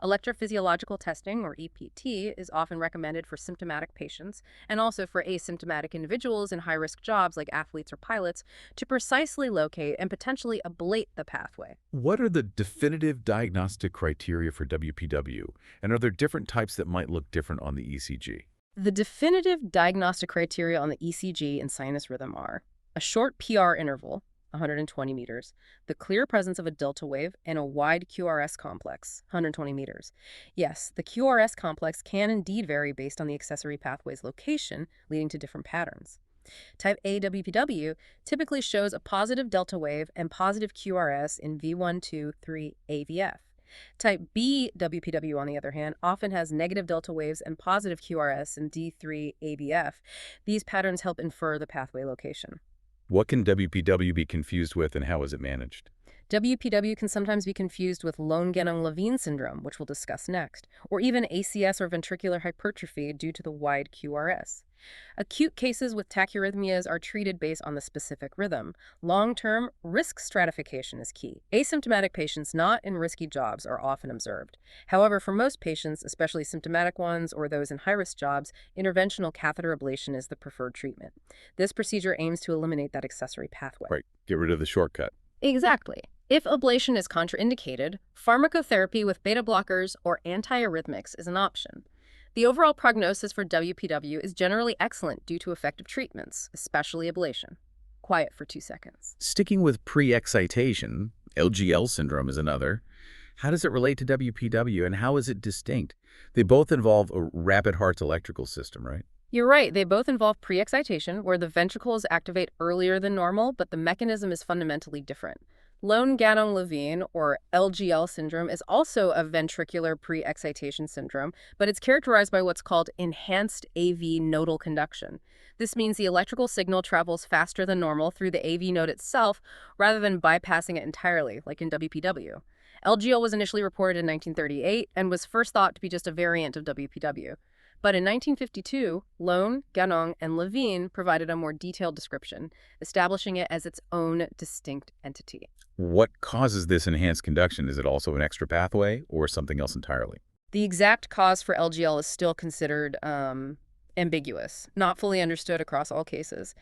Electrophysiological testing, or EPT, is often recommended for symptomatic patients and also for asymptomatic individuals in high-risk jobs like athletes or pilots to precisely locate and potentially ablate the pathway. What are the definitive diagnostic criteria for WPW? And are there different types that might look different on the ECG? The definitive diagnostic criteria on the ECG in sinus rhythm are a short PR interval, 120 meters, the clear presence of a delta wave, and a wide QRS complex, 120 meters. Yes, the QRS complex can indeed vary based on the accessory pathway's location, leading to different patterns. Type A WPW typically shows a positive delta wave and positive QRS in V1, 2, 3 AVF. Type B WPW, on the other hand, often has negative delta waves and positive QRS in D3 ABF. These patterns help infer the pathway location. What can WPW be confused with and how is it managed? WPW can sometimes be confused with lone Ganong-Levine syndrome, which we'll discuss next, or even ACS or ventricular hypertrophy due to the wide QRS. Acute cases with tachyarrhythmias are treated based on the specific rhythm. Long-term, risk stratification is key. Asymptomatic patients not in risky jobs are often observed. However, for most patients, especially symptomatic ones or those in high-risk jobs, interventional catheter ablation is the preferred treatment. This procedure aims to eliminate that accessory pathway. Right, get rid of the shortcut. Exactly. If ablation is contraindicated, pharmacotherapy with beta blockers or antiarrhythmics is an option. The overall prognosis for WPW is generally excellent due to effective treatments, especially ablation. Quiet for 2 seconds. Sticking with pre-excitation, LGL syndrome is another. How does it relate to WPW and how is it distinct? They both involve a rapid heart's electrical system, right? You're right, they both involve pre-excitation, where the ventricles activate earlier than normal, but the mechanism is fundamentally different. Lone Ganong-Levine, or LGL syndrome, is also a ventricular pre-excitation syndrome, but it's characterized by what's called enhanced AV nodal conduction. This means the electrical signal travels faster than normal through the AV node itself, rather than bypassing it entirely, like in WPW. LGL was initially reported in 1938 and was first thought to be just a variant of WPW. But in 1952, Lone, Ganong, and Levine provided a more detailed description, establishing it as its own distinct entity. What causes this enhanced conduction? Is it also an extra pathway or something else entirely? The exact cause for LGL is still considered ambiguous, not fully understood across all cases.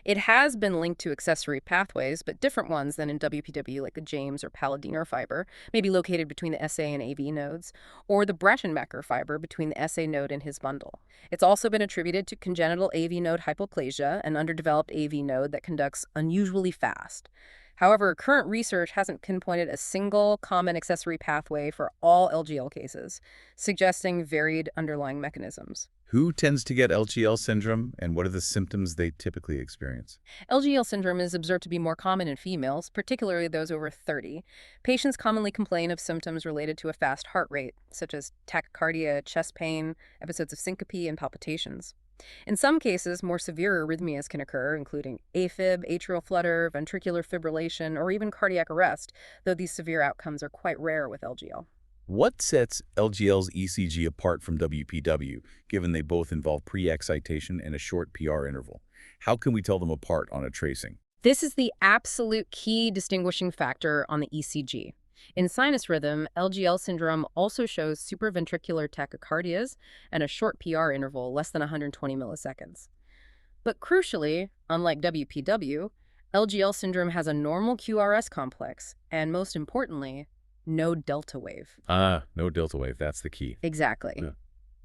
It has been linked to accessory pathways, but different ones than in WPW, like the James or Palladino fiber, may be located between the SA and AV nodes, or the Brattenbecker fiber between the SA node and his bundle. It's also been attributed to congenital AV node hypoplasia, an underdeveloped AV node that conducts unusually fast. However, current research hasn't pinpointed a single common accessory pathway for all LGL cases, suggesting varied underlying mechanisms. Who tends to get LGL syndrome and what are the symptoms they typically experience? LGL syndrome is observed to be more common in females, particularly those over 30. Patients commonly complain of symptoms related to a fast heart rate, such as tachycardia, chest pain, episodes of syncope, and palpitations. In some cases, more severe arrhythmias can occur, including AFib, atrial flutter, ventricular fibrillation, or even cardiac arrest, though these severe outcomes are quite rare with LGL. What sets LGL's ECG apart from WPW, given they both involve pre-excitation and a short PR interval? How can we tell them apart on a tracing? This is the absolute key distinguishing factor on the ECG. In sinus rhythm, LGL syndrome also shows supraventricular tachycardias and a short PR interval, less than 120 milliseconds. But crucially, unlike WPW, LGL syndrome has a normal QRS complex, and most importantly, no delta wave. No delta wave. That's the key. Exactly. Yeah.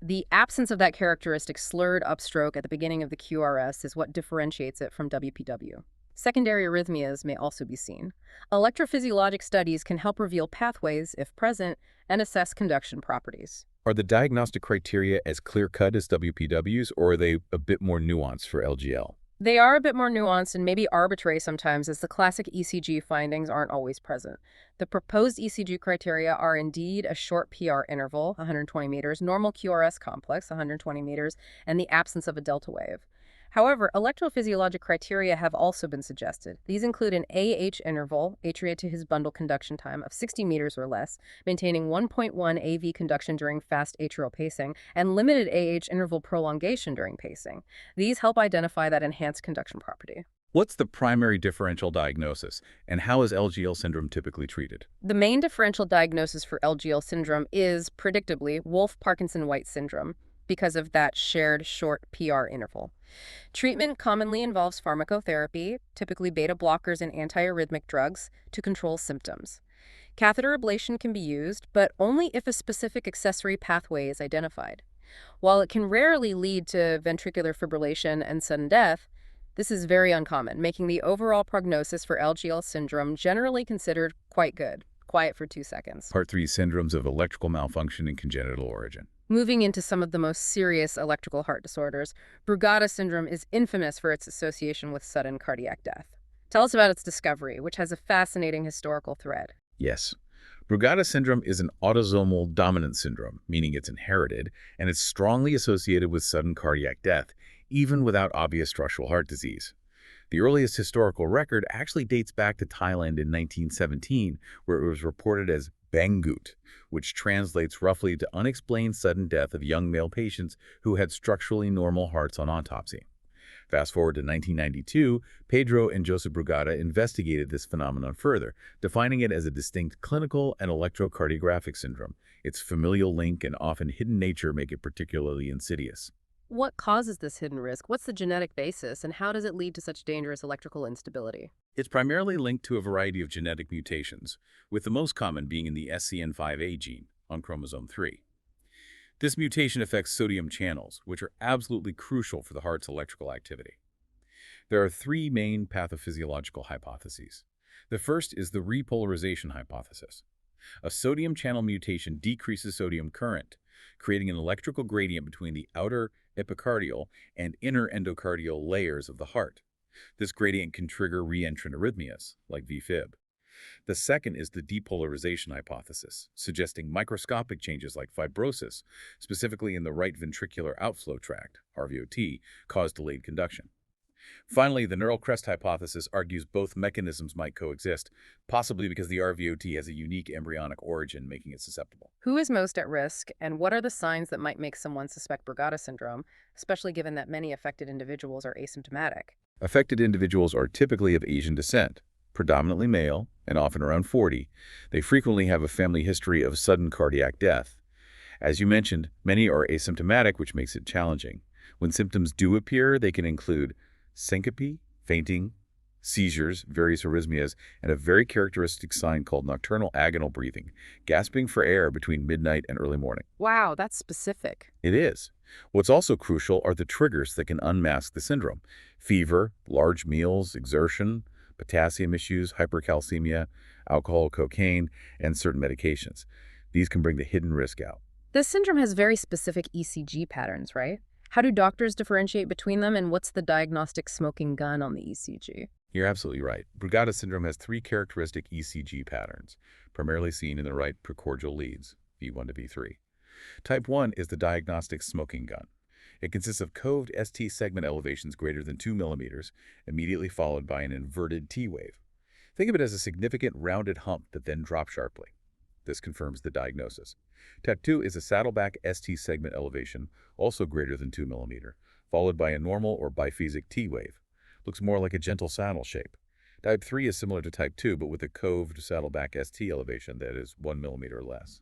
The absence of that characteristic slurred upstroke at the beginning of the QRS is what differentiates it from WPW. Secondary arrhythmias may also be seen. Electrophysiologic studies can help reveal pathways, if present, and assess conduction properties. Are the diagnostic criteria as clear-cut as WPWs, or are they a bit more nuanced for LGL? They are a bit more nuanced and maybe arbitrary sometimes, as the classic ECG findings aren't always present. The proposed ECG criteria are indeed a short PR interval, 120 meters, normal QRS complex, 120 meters, and the absence of a delta wave. However, electrophysiologic criteria have also been suggested. These include an AH interval, atria to his bundle conduction time, of 60 meters or less, maintaining 1.1 AV conduction during fast atrial pacing, and limited AH interval prolongation during pacing. These help identify that enhanced conduction property. What's the primary differential diagnosis, and how is LGL syndrome typically treated? The main differential diagnosis for LGL syndrome is, predictably, Wolff-Parkinson-White syndrome, because of that shared short PR interval. Treatment commonly involves pharmacotherapy, typically beta blockers and antiarrhythmic drugs, to control symptoms. Catheter ablation can be used, but only if a specific accessory pathway is identified. While it can rarely lead to ventricular fibrillation and sudden death, this is very uncommon, making the overall prognosis for LGL syndrome generally considered quite good. Quiet for 2 seconds. Part 3, syndromes of electrical malfunction and congenital origin. Moving into some of the most serious electrical heart disorders, Brugada syndrome is infamous for its association with sudden cardiac death. Tell us about its discovery, which has a fascinating historical thread. Yes. Brugada syndrome is an autosomal dominant syndrome, meaning it's inherited, and it's strongly associated with sudden cardiac death, even without obvious structural heart disease. The earliest historical record actually dates back to Thailand in 1917, where it was reported as Bangut, which translates roughly to unexplained sudden death of young male patients who had structurally normal hearts on autopsy. Fast forward to 1992, Pedro and Joseph Brugada investigated this phenomenon further, defining it as a distinct clinical and electrocardiographic syndrome. Its familial link and often hidden nature make it particularly insidious. What causes this hidden risk? What's the genetic basis, and how does it lead to such dangerous electrical instability? It's primarily linked to a variety of genetic mutations, with the most common being in the SCN5A gene on chromosome 3. This mutation affects sodium channels, which are absolutely crucial for the heart's electrical activity. There are 3 main pathophysiological hypotheses. The first is the repolarization hypothesis. A sodium channel mutation decreases sodium current, creating an electrical gradient between the outer epicardial and inner endocardial layers of the heart. This gradient can trigger reentrant arrhythmias, like VFib. The second is the depolarization hypothesis, suggesting microscopic changes like fibrosis, specifically in the right ventricular outflow tract, RVOT, cause delayed conduction. Finally, the neural crest hypothesis argues both mechanisms might coexist, possibly because the RVOT has a unique embryonic origin, making it susceptible. Who is most at risk, and what are the signs that might make someone suspect Brugada syndrome, especially given that many affected individuals are asymptomatic? Affected individuals are typically of Asian descent, predominantly male, and often around 40. They frequently have a family history of sudden cardiac death. As you mentioned, many are asymptomatic, which makes it challenging. When symptoms do appear, they can include syncope, fainting, seizures, various arrhythmias, and a very characteristic sign called nocturnal agonal breathing, gasping for air between midnight and early morning. Wow, that's specific. It is. What's also crucial are the triggers that can unmask the syndrome: fever, large meals, exertion, potassium issues, hypercalcemia, alcohol, cocaine, and certain medications. These can bring the hidden risk out. This syndrome has very specific ECG patterns, right? How do doctors differentiate between them, and what's the diagnostic smoking gun on the ECG? You're absolutely right. Brugada syndrome has 3 characteristic ECG patterns, primarily seen in the right precordial leads, V1 to V3. Type 1 is the diagnostic smoking gun. It consists of coved ST segment elevations greater than 2 millimeters, immediately followed by an inverted T wave. Think of it as a significant rounded hump that then drops sharply. This confirms the diagnosis. Type 2 is a saddleback ST segment elevation, also greater than 2 millimeter, followed by a normal or biphasic T wave. Looks more like a gentle saddle shape. Type 3 is similar to type 2, but with a coved saddleback ST elevation that is 1 millimeter or less.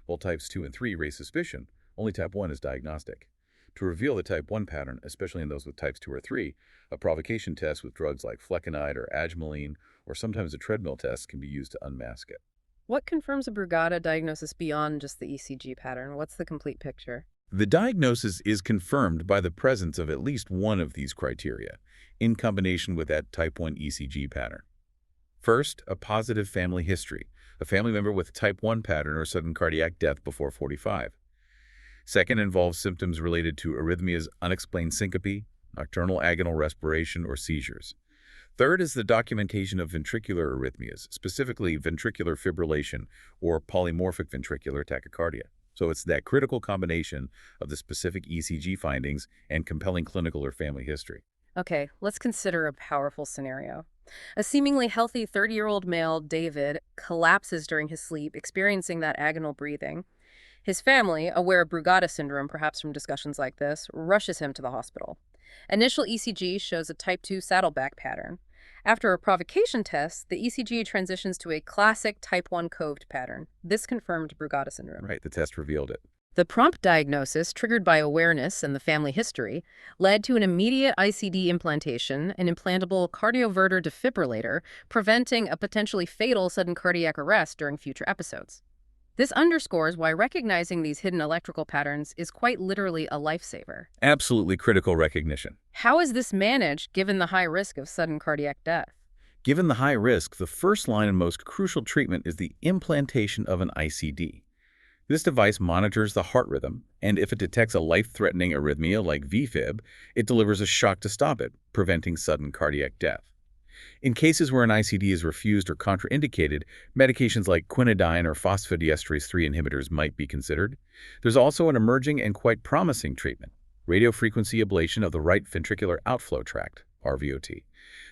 While types 2 and 3 raise suspicion, only type 1 is diagnostic. To reveal the type 1 pattern, especially in those with types 2 or 3, a provocation test with drugs like flecainide or agmaline, or sometimes a treadmill test, can be used to unmask it. What confirms a Brugada diagnosis beyond just the ECG pattern? What's the complete picture? The diagnosis is confirmed by the presence of at least one of these criteria, in combination with that type 1 ECG pattern. First, a positive family history, a family member with type 1 pattern or sudden cardiac death before 45. Second, involves symptoms related to arrhythmias, unexplained syncope, nocturnal agonal respiration, or seizures. Third is the documentation of ventricular arrhythmias, specifically ventricular fibrillation or polymorphic ventricular tachycardia. So it's that critical combination of the specific ECG findings and compelling clinical or family history. Okay, let's consider a powerful scenario. A seemingly healthy 30-year-old male, David, collapses during his sleep, experiencing that agonal breathing. His family, aware of Brugada syndrome, perhaps from discussions like this, rushes him to the hospital. Initial ECG shows a type 2 saddleback pattern. After a provocation test, the ECG transitions to a classic type 1 coved pattern. This confirmed Brugada syndrome. Right, the test revealed it. The prompt diagnosis, triggered by awareness and the family history, led to an immediate ICD implantation, an implantable cardioverter defibrillator, preventing a potentially fatal sudden cardiac arrest during future episodes. This underscores why recognizing these hidden electrical patterns is quite literally a lifesaver. Absolutely critical recognition. How is this managed given the high risk of sudden cardiac death? Given the high risk, the first line and most crucial treatment is the implantation of an ICD. This device monitors the heart rhythm, and if it detects a life-threatening arrhythmia like VFib, it delivers a shock to stop it, preventing sudden cardiac death. In cases where an ICD is refused or contraindicated, medications like quinidine or phosphodiesterase 3 inhibitors might be considered. There's also an emerging and quite promising treatment, radiofrequency ablation of the right ventricular outflow tract, RVOT.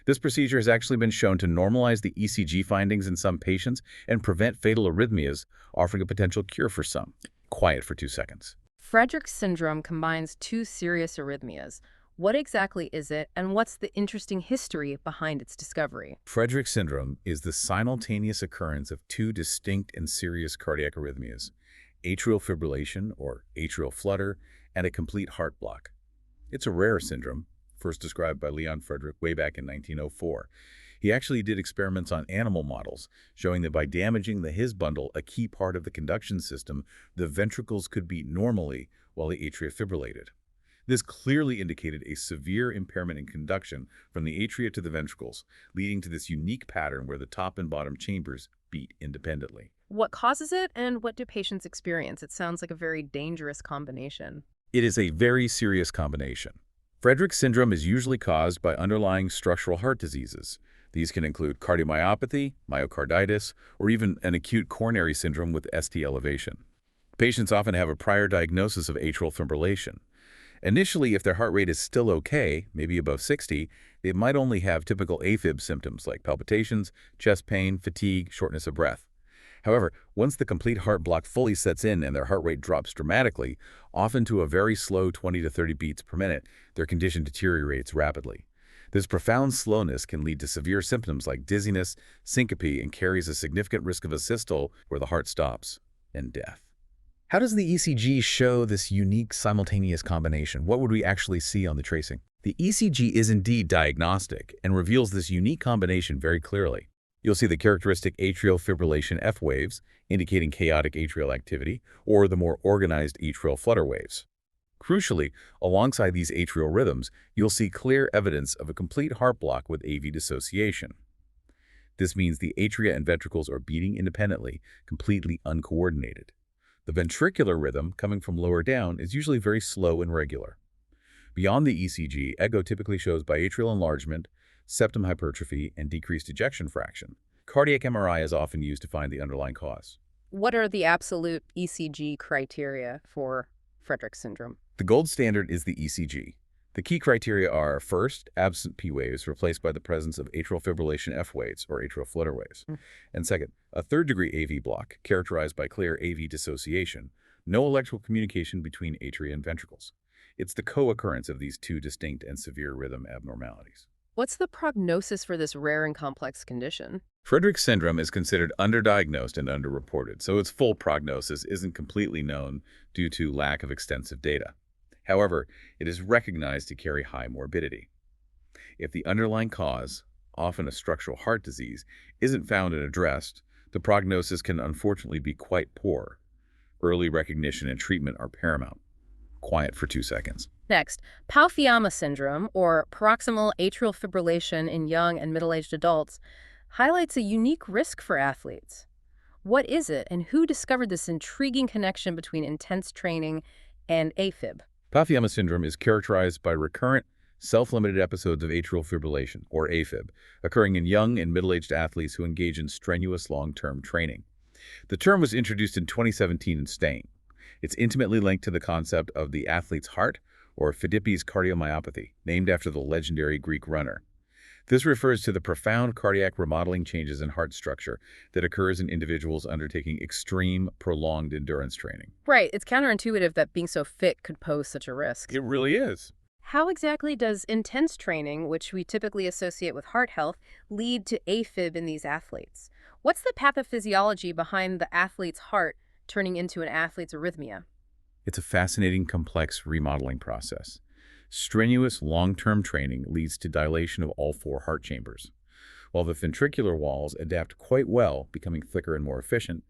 This procedure has actually been shown to normalize the ECG findings in some patients and prevent fatal arrhythmias, offering a potential cure for some. Quiet for 2 seconds. Frederick syndrome combines two serious arrhythmias. What exactly is it, and what's the interesting history behind its discovery? Frederick syndrome is the simultaneous occurrence of two distinct and serious cardiac arrhythmias, atrial fibrillation or atrial flutter, and a complete heart block. It's a rare syndrome, first described by Leon Frederick way back in 1904. He actually did experiments on animal models, showing that by damaging the His bundle, a key part of the conduction system, the ventricles could beat normally while the atria fibrillated. This clearly indicated a severe impairment in conduction from the atria to the ventricles, leading to this unique pattern where the top and bottom chambers beat independently. What causes it, and what do patients experience? It sounds like a very dangerous combination. It is a very serious combination. Frederick syndrome is usually caused by underlying structural heart diseases. These can include cardiomyopathy, myocarditis, or even an acute coronary syndrome with ST elevation. Patients often have a prior diagnosis of atrial fibrillation. Initially, if their heart rate is still okay, maybe above 60, they might only have typical AFib symptoms like palpitations, chest pain, fatigue, shortness of breath. However, once the complete heart block fully sets in and their heart rate drops dramatically, often to a very slow 20 to 30 beats per minute, their condition deteriorates rapidly. This profound slowness can lead to severe symptoms like dizziness, syncope, and carries a significant risk of a systole where the heart stops, and death. How does the ECG show this unique simultaneous combination? What would we actually see on the tracing? The ECG is indeed diagnostic and reveals this unique combination very clearly. You'll see the characteristic atrial fibrillation F waves, indicating chaotic atrial activity, or the more organized atrial flutter waves. Crucially, alongside these atrial rhythms, you'll see clear evidence of a complete heart block with AV dissociation. This means the atria and ventricles are beating independently, completely uncoordinated. The ventricular rhythm, coming from lower down, is usually very slow and regular. Beyond the ECG, echo typically shows biatrial enlargement, septum hypertrophy, and decreased ejection fraction. Cardiac MRI is often used to find the underlying cause. What are the absolute ECG criteria for Frederick syndrome? The gold standard is the ECG. The key criteria are, first, absent P waves replaced by the presence of atrial fibrillation F waves, or atrial flutter waves. And second, a third-degree AV block characterized by clear AV dissociation, no electrical communication between atria and ventricles. It's the co-occurrence of these two distinct and severe rhythm abnormalities. What's the prognosis for this rare and complex condition? Frederick syndrome is considered underdiagnosed and underreported, so its full prognosis isn't completely known due to lack of extensive data. However, it is recognized to carry high morbidity. If the underlying cause, often a structural heart disease, isn't found and addressed, the prognosis can unfortunately be quite poor. Early recognition and treatment are paramount. Quiet for 2 seconds. Next, Pagiyama syndrome, or paroxysmal atrial fibrillation in young and middle-aged adults, highlights a unique risk for athletes. What is it, and who discovered this intriguing connection between intense training and AFib? Pagiyama syndrome is characterized by recurrent, self-limited episodes of atrial fibrillation, or AFib, occurring in young and middle-aged athletes who engage in strenuous long-term training. The term was introduced in 2017 in Spain. It's intimately linked to the concept of the athlete's heart, or Phidippi's cardiomyopathy, named after the legendary Greek runner. This refers to the profound cardiac remodeling changes in heart structure that occurs in individuals undertaking extreme, prolonged endurance training. Right, it's counterintuitive that being so fit could pose such a risk. It really is. How exactly does intense training, which we typically associate with heart health, lead to AFib in these athletes? What's the pathophysiology behind the athlete's heart turning into an athlete's arrhythmia? It's a fascinating, complex remodeling process. Strenuous, long-term training leads to dilation of all 4 heart chambers. While the ventricular walls adapt quite well, becoming thicker and more efficient,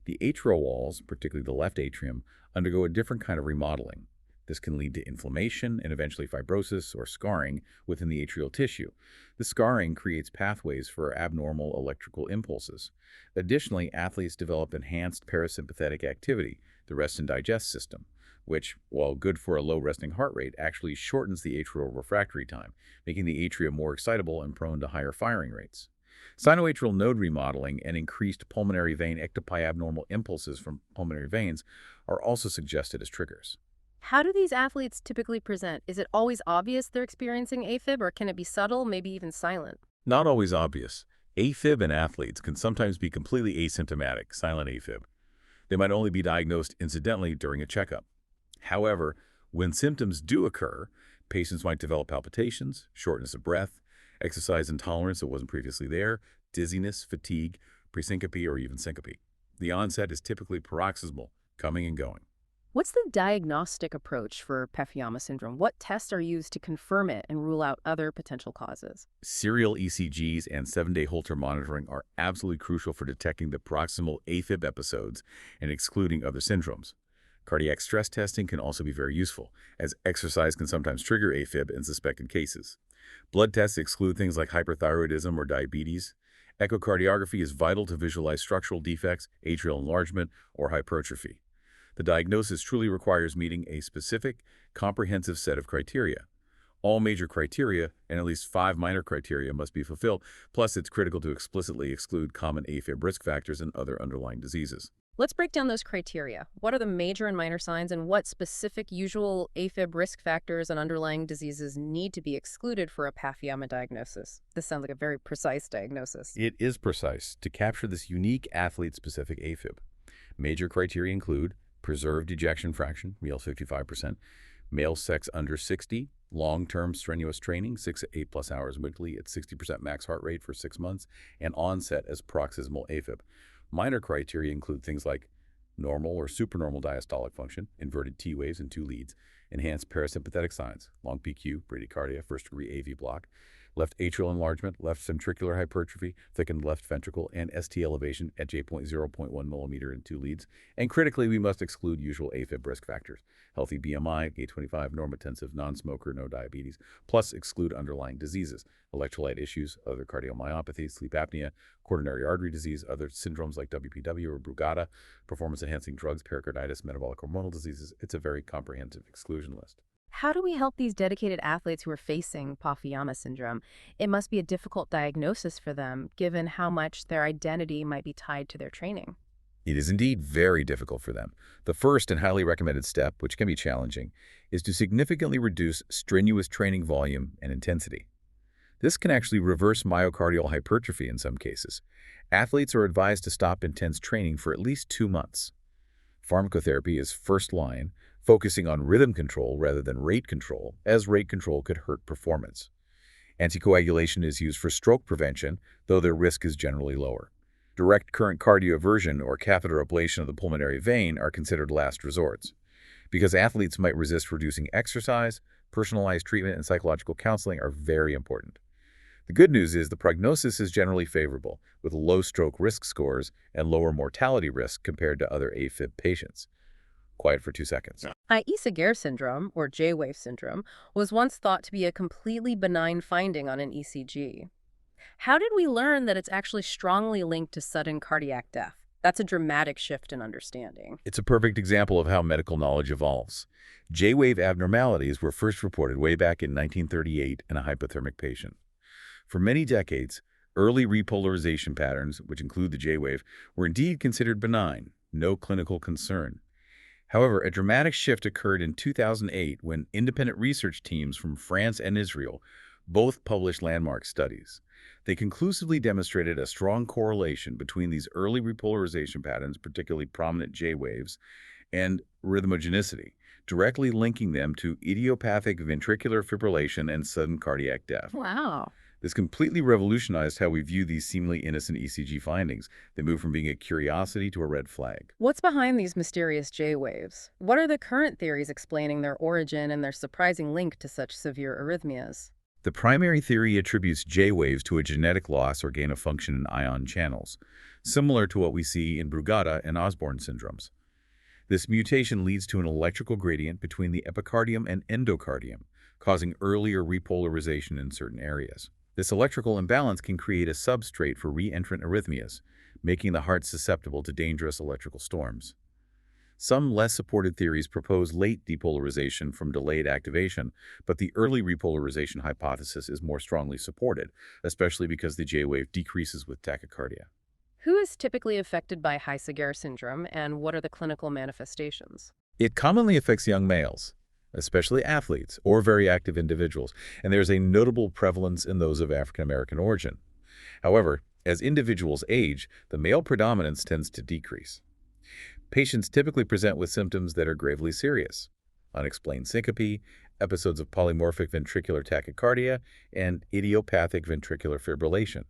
the atrial walls, particularly the left atrium, undergo a different kind of remodeling. This can lead to inflammation and eventually fibrosis or scarring within the atrial tissue. The scarring creates pathways for abnormal electrical impulses. Additionally, athletes develop enhanced parasympathetic activity, the rest and digest system, which, while good for a low resting heart rate, actually shortens the atrial refractory time, making the atria more excitable and prone to higher firing rates. Sinoatrial node remodeling and increased pulmonary vein ectopi abnormal impulses from pulmonary veins are also suggested as triggers. How do these athletes typically present? Is it always obvious they're experiencing AFib, or can it be subtle, maybe even silent? Not always obvious. AFib in athletes can sometimes be completely asymptomatic, silent AFib. They might only be diagnosed incidentally during a checkup. However, when symptoms do occur, patients might develop palpitations, shortness of breath, exercise intolerance that wasn't previously there, dizziness, fatigue, presyncope, or even syncope. The onset is typically paroxysmal, coming and going. What's the diagnostic approach for Pagiyama syndrome? What tests are used to confirm it and rule out other potential causes? Serial ECGs and 7-day Holter monitoring are absolutely crucial for detecting the proximal AFib episodes and excluding other syndromes. Cardiac stress testing can also be very useful, as exercise can sometimes trigger AFib in suspected cases. Blood tests exclude things like hyperthyroidism or diabetes. Echocardiography is vital to visualize structural defects, atrial enlargement, or hypertrophy. The diagnosis truly requires meeting a specific, comprehensive set of criteria. All major criteria and at least 5 minor criteria must be fulfilled, plus it's critical to explicitly exclude common AFib risk factors and other underlying diseases. Let's break down those criteria. What are the major and minor signs, and what specific usual AFib risk factors and underlying diseases need to be excluded for a Pagiyama diagnosis? This sounds like a very precise diagnosis. It is precise to capture this unique athlete-specific AFib. Major criteria include preserved ejection fraction, male 55%, male sex under 60, long-term strenuous training, 6 to 8+ hours weekly at 60% max heart rate for 6 months, and onset as paroxysmal AFib. Minor criteria include things like normal or supernormal diastolic function, inverted T waves and 2 leads, enhanced parasympathetic signs, long PQ, bradycardia, first-degree AV block, left atrial enlargement, left ventricular hypertrophy, thickened left ventricle, and ST elevation at J.0.1 millimeter in 2 leads. And critically, we must exclude usual AFib risk factors, healthy BMI, gait25, normotensive, non-smoker, no diabetes, plus exclude underlying diseases, electrolyte issues, other cardiomyopathies, sleep apnea, coronary artery disease, other syndromes like WPW or Brugada, performance-enhancing drugs, pericarditis, metabolic hormonal diseases. It's a very comprehensive exclusion list. How do we help these dedicated athletes who are facing Pagiyama syndrome? It must be a difficult diagnosis for them, given how much their identity might be tied to their training. It is indeed very difficult for them. The first and highly recommended step, which can be challenging, is to significantly reduce strenuous training volume and intensity. This can actually reverse myocardial hypertrophy in some cases. Athletes are advised to stop intense training for at least 2 months. Pharmacotherapy is first line, focusing on rhythm control rather than rate control, as rate control could hurt performance. Anticoagulation is used for stroke prevention, though their risk is generally lower. Direct current cardioversion or catheter ablation of the pulmonary vein are considered last resorts. Because athletes might resist reducing exercise, personalized treatment and psychological counseling are very important. The good news is the prognosis is generally favorable, with low stroke risk scores and lower mortality risk compared to other AFib patients. Quiet for 2 seconds. Haisseguerre syndrome, or J-wave syndrome, was once thought to be a completely benign finding on an ECG. How did we learn that it's actually strongly linked to sudden cardiac death? That's a dramatic shift in understanding. It's a perfect example of how medical knowledge evolves. J-wave abnormalities were first reported way back in 1938 in a hypothermic patient. For many decades, early repolarization patterns, which include the J-wave, were indeed considered benign, no clinical concern. However, a dramatic shift occurred in 2008 when independent research teams from France and Israel both published landmark studies. They conclusively demonstrated a strong correlation between these early repolarization patterns, particularly prominent J-waves, and rhythmogenicity, directly linking them to idiopathic ventricular fibrillation and sudden cardiac death. Wow. This completely revolutionized how we view these seemingly innocent ECG findings. They moved from being a curiosity to a red flag. What's behind these mysterious J-waves? What are the current theories explaining their origin and their surprising link to such severe arrhythmias? The primary theory attributes J-waves to a genetic loss or gain of function in ion channels, similar to what we see in Brugada and Osborne syndromes. This mutation leads to an electrical gradient between the epicardium and endocardium, causing earlier repolarization in certain areas. This electrical imbalance can create a substrate for re-entrant arrhythmias, making the heart susceptible to dangerous electrical storms. Some less supported theories propose late depolarization from delayed activation, but the early repolarization hypothesis is more strongly supported, especially because the J-wave decreases with tachycardia. Who is typically affected by Haisseguerre syndrome, and what are the clinical manifestations? It commonly affects young males, especially athletes or very active individuals, and there's a notable prevalence in those of African American origin. However, as individuals age, the male predominance tends to decrease. Patients typically present with symptoms that are gravely serious: unexplained syncope, episodes of polymorphic ventricular tachycardia, and idiopathic ventricular fibrillation.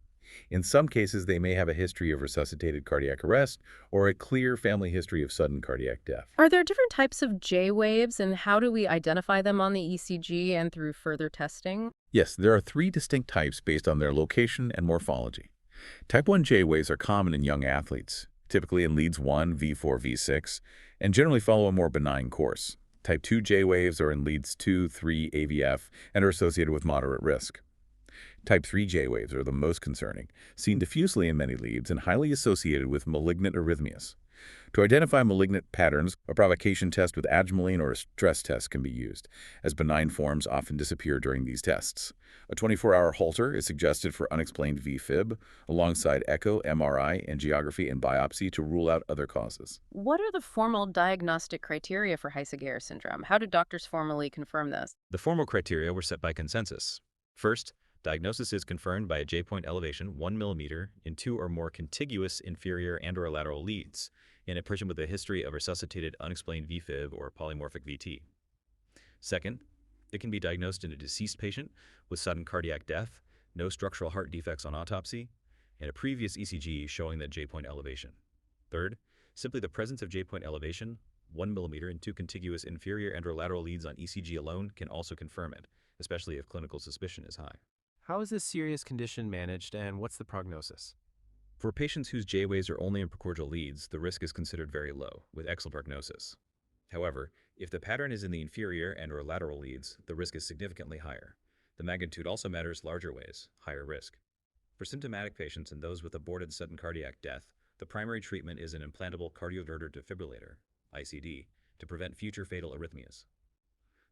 In some cases, they may have a history of resuscitated cardiac arrest or a clear family history of sudden cardiac death. Are there different types of J-waves, and how do we identify them on the ECG and through further testing? Yes, there are 3 distinct types based on their location and morphology. Type 1 J-waves are common in young athletes, typically in leads 1, V4, V6, and generally follow a more benign course. Type 2 J-waves are in leads 2, 3, AVF, and are associated with moderate risk. Type 3 J-waves are the most concerning, seen diffusely in many leads and highly associated with malignant arrhythmias. To identify malignant patterns, a provocation test with adrenaline or a stress test can be used, as benign forms often disappear during these tests. A 24-hour Holter is suggested for unexplained VFib, alongside echo, MRI, angiography, and biopsy to rule out other causes. What are the formal diagnostic criteria for Haisseguerre syndrome? How do doctors formally confirm this? The formal criteria were set by consensus. First, diagnosis is confirmed by a J-point elevation 1 mm in 2 or more contiguous inferior and/or lateral leads in a person with a history of resuscitated unexplained VFib or polymorphic VT. Second, it can be diagnosed in a deceased patient with sudden cardiac death, no structural heart defects on autopsy, and a previous ECG showing that J-point elevation. Third, simply the presence of J-point elevation 1 mm in 2 contiguous inferior and/or lateral leads on ECG alone can also confirm it, especially if clinical suspicion is high. How is this serious condition managed, and what's the prognosis? For patients whose J-waves are only in precordial leads, the risk is considered very low, with excellent prognosis. However, if the pattern is in the inferior and/or lateral leads, the risk is significantly higher. The magnitude also matters larger ways, higher risk. For symptomatic patients and those with aborted sudden cardiac death, the primary treatment is an implantable cardioverter defibrillator, ICD, to prevent future fatal arrhythmias.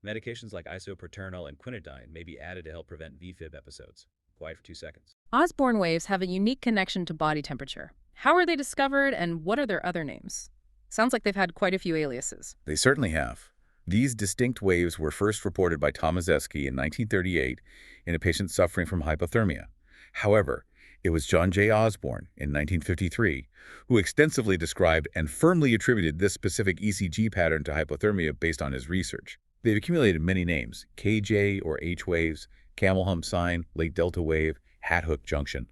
Medications like isoproterenol and quinidine may be added to help prevent VFib episodes. Quiet for 2 seconds. Osborne waves have a unique connection to body temperature. How are they discovered, and what are their other names? Sounds like they've had quite a few aliases. They certainly have. These distinct waves were first reported by Tomazeski in 1938 in a patient suffering from hypothermia. However, it was John J. Osborne in 1953 who extensively described and firmly attributed this specific ECG pattern to hypothermia based on his research. They've accumulated many names: KJ or H waves, camel hump sign, late delta wave, hat hook junction.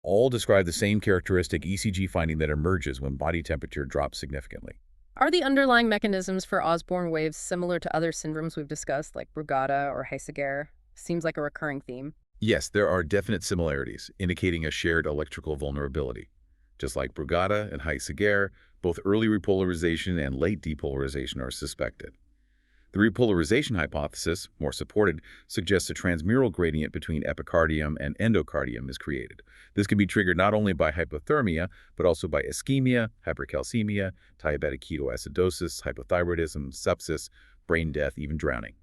All describe the same characteristic ECG finding that emerges when body temperature drops significantly. Are the underlying mechanisms for Osborn waves similar to other syndromes we've discussed, like Brugada or Haisseguerre? Seems like a recurring theme. Yes, there are definite similarities, indicating a shared electrical vulnerability. Just like Brugada and Haisseguerre, both early repolarization and late depolarization are suspected. The repolarization hypothesis, more supported, suggests a transmural gradient between epicardium and endocardium is created. This can be triggered not only by hypothermia, but also by ischemia, hypercalcemia, diabetic ketoacidosis, hypothyroidism, sepsis, brain death, even drowning.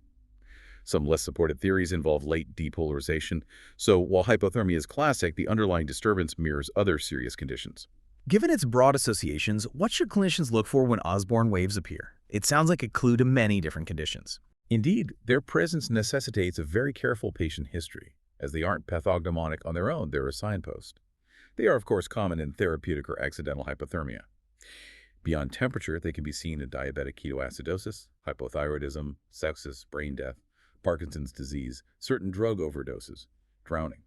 Some less supported theories involve late depolarization, so while hypothermia is classic, the underlying disturbance mirrors other serious conditions. Given its broad associations, what should clinicians look for when Osborn waves appear? It sounds like a clue to many different conditions. Indeed, their presence necessitates a very careful patient history. As they aren't pathognomonic on their own, they're a signpost. They are, of course, common in therapeutic or accidental hypothermia. Beyond temperature, they can be seen in diabetic ketoacidosis, hypothyroidism, sepsis, brain death, Parkinson's disease, certain drug overdoses, drowning.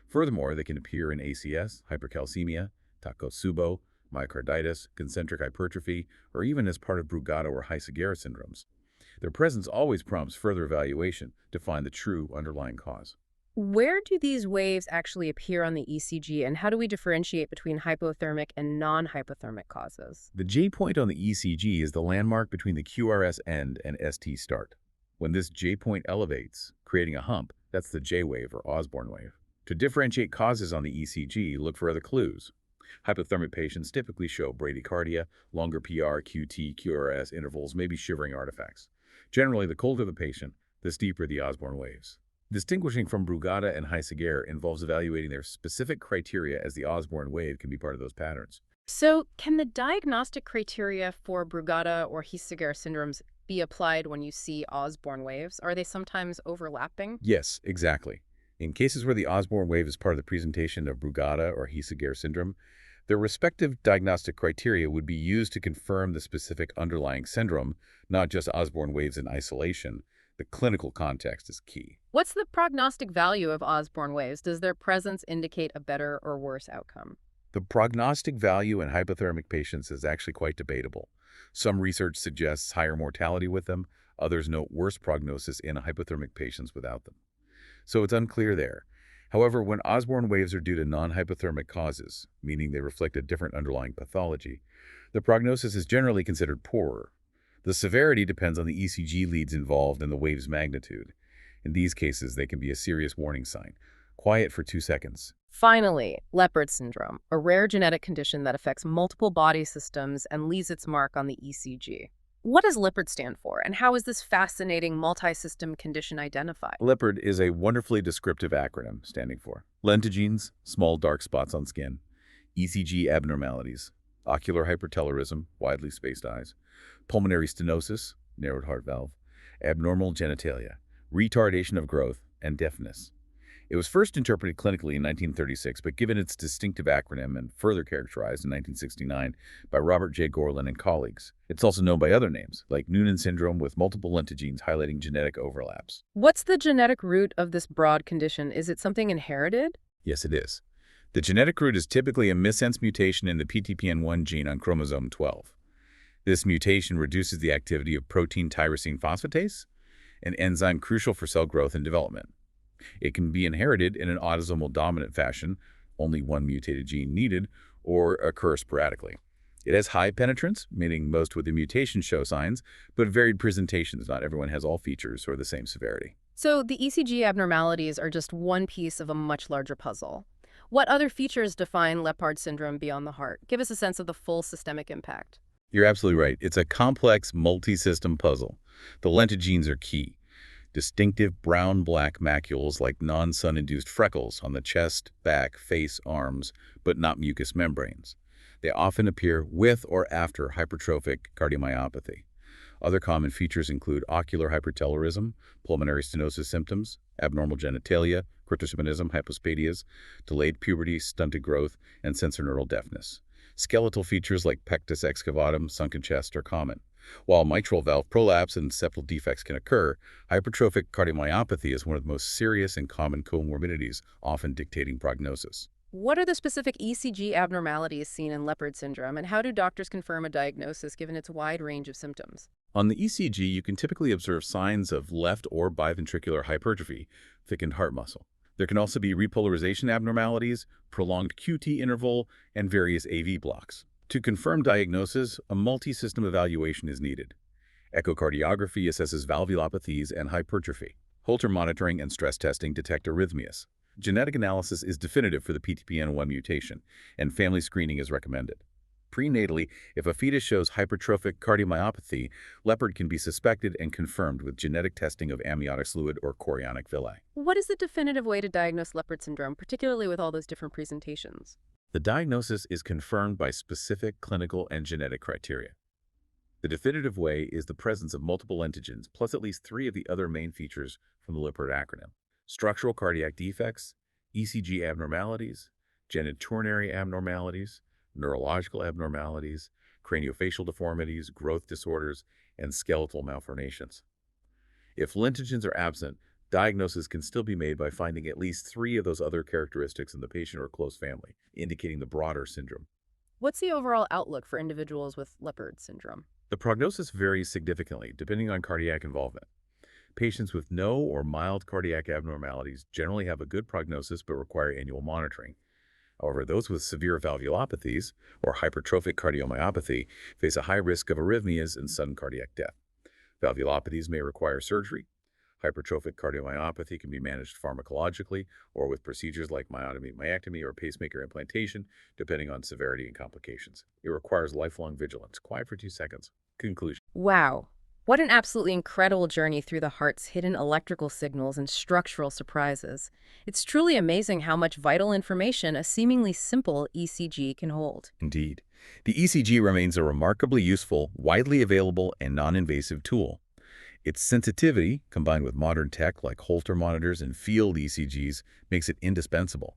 Furthermore, they can appear in ACS, hypercalcemia, Takotsubo, myocarditis, concentric hypertrophy, or even as part of Brugada or Haisseguerre syndromes. Their presence always prompts further evaluation to find the true underlying cause. Where do these waves actually appear on the ECG, and how do we differentiate between hypothermic and non-hypothermic causes? The J point on the ECG is the landmark between the QRS end and ST start. When this J point elevates, creating a hump, that's the J wave or Osborn wave. To differentiate causes on the ECG, look for other clues. Hypothermic patients typically show bradycardia, longer PR, QT, QRS intervals, maybe shivering artifacts. Generally, the colder the patient, the steeper the Osborn waves. Distinguishing from Brugada and Haisseguerre involves evaluating their specific criteria, as the Osborn wave can be part of those patterns. So, can the diagnostic criteria for Brugada or Haisseguerre syndromes be applied when you see Osborn waves? Are they sometimes overlapping? Yes, exactly. In cases where the Osborn wave is part of the presentation of Brugada or Haisseguerre syndrome, their respective diagnostic criteria would be used to confirm the specific underlying syndrome, not just Osborn waves in isolation. The clinical context is key. What's the prognostic value of Osborn waves? Does their presence indicate a better or worse outcome? The prognostic value in hypothermic patients is actually quite debatable. Some research suggests higher mortality with them, others note worse prognosis in hypothermic patients without them. So it's unclear there. However, when Osborn waves are due to non-hypothermic causes, meaning they reflect a different underlying pathology, the prognosis is generally considered poorer. The severity depends on the ECG leads involved and the wave's magnitude. In these cases, they can be a serious warning sign. Quiet for 2 seconds. Finally, Leopard Syndrome, a rare genetic condition that affects multiple body systems and leaves its mark on the ECG. What does Leopard stand for, and how is this fascinating multi-system condition identified? Leopard is a wonderfully descriptive acronym standing for lentigines, small dark spots on skin, ECG abnormalities, ocular hypertelorism, widely spaced eyes, pulmonary stenosis, narrowed heart valve, abnormal genitalia, retardation of growth, and deafness. It was first interpreted clinically in 1936, but given its distinctive acronym and further characterized in 1969 by Robert J. Gorlin and colleagues. It's also known by other names, like Noonan syndrome, with multiple lentigines highlighting genetic overlaps. What's the genetic root of this broad condition? Is it something inherited? Yes, it is. The genetic root is typically a missense mutation in the PTPN1 gene on chromosome 12. This mutation reduces the activity of protein tyrosine phosphatase, an enzyme crucial for cell growth and development. It can be inherited in an autosomal dominant fashion, only one mutated gene needed, or occur sporadically. It has high penetrance, meaning most with the mutation show signs, but varied presentations. Not everyone has all features or the same severity. So the ECG abnormalities are just one piece of a much larger puzzle. What other features define Leopard syndrome beyond the heart? Give us a sense of the full systemic impact. You're absolutely right. It's a complex, multi-system puzzle. The lentigines are key. Distinctive brown-black macules like non-sun-induced freckles on the chest, back, face, arms, but not mucous membranes. They often appear with or after hypertrophic cardiomyopathy. Other common features include ocular hypertelorism, pulmonary stenosis symptoms, abnormal genitalia, cryptospermism, hypospadias, delayed puberty, stunted growth, and sensorineural deafness. Skeletal features like pectus excavatum, sunken chest are common. While mitral valve prolapse and septal defects can occur, hypertrophic cardiomyopathy is one of the most serious and common comorbidities, often dictating prognosis. What are the specific ECG abnormalities seen in Leopard syndrome, and how do doctors confirm a diagnosis given its wide range of symptoms? On the ECG, you can typically observe signs of left or biventricular hypertrophy, thickened heart muscle. There can also be repolarization abnormalities, prolonged QT interval, and various AV blocks. To confirm diagnosis, a multi-system evaluation is needed. Echocardiography assesses valvulopathies and hypertrophy. Holter monitoring and stress testing detect arrhythmias. Genetic analysis is definitive for the PTPN1 mutation, and family screening is recommended. Prenatally, if a fetus shows hypertrophic cardiomyopathy, Leopard can be suspected and confirmed with genetic testing of amniotic fluid or chorionic villi. What is the definitive way to diagnose Leopard syndrome, particularly with all those different presentations? The diagnosis is confirmed by specific clinical and genetic criteria. The definitive way is the presence of multiple antigens plus at least 3 of the other main features from the Leopard acronym: structural cardiac defects, ECG abnormalities, genitourinary abnormalities, neurological abnormalities, craniofacial deformities, growth disorders, and skeletal malformations. If lintogens are absent, diagnosis can still be made by finding at least 3 of those other characteristics in the patient or close family, indicating the broader syndrome. What's the overall outlook for individuals with Leopard syndrome? The prognosis varies significantly depending on cardiac involvement. Patients with no or mild cardiac abnormalities generally have a good prognosis but require annual monitoring. However, those with severe valvulopathies or hypertrophic cardiomyopathy face a high risk of arrhythmias and sudden cardiac death. Valvulopathies may require surgery. Hypertrophic cardiomyopathy can be managed pharmacologically or with procedures like myotomy, myectomy, or pacemaker implantation, depending on severity and complications. It requires lifelong vigilance. Quiet for 2 seconds. Conclusion. Wow. What an absolutely incredible journey through the heart's hidden electrical signals and structural surprises. It's truly amazing how much vital information a seemingly simple ECG can hold. Indeed. The ECG remains a remarkably useful, widely available, and non-invasive tool. Its sensitivity, combined with modern tech like Holter monitors and field ECGs, makes it indispensable.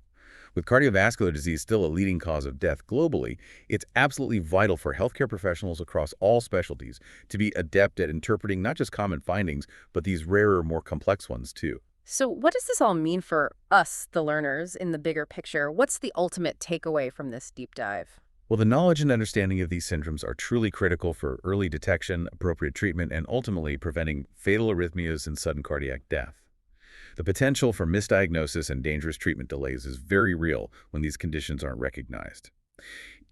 With cardiovascular disease still a leading cause of death globally, it's absolutely vital for healthcare professionals across all specialties to be adept at interpreting not just common findings, but these rarer, more complex ones too. So what does this all mean for us, the learners, in the bigger picture? What's the ultimate takeaway from this deep dive? Well, the knowledge and understanding of these syndromes are truly critical for early detection, appropriate treatment, and ultimately preventing fatal arrhythmias and sudden cardiac death. The potential for misdiagnosis and dangerous treatment delays is very real when these conditions aren't recognized.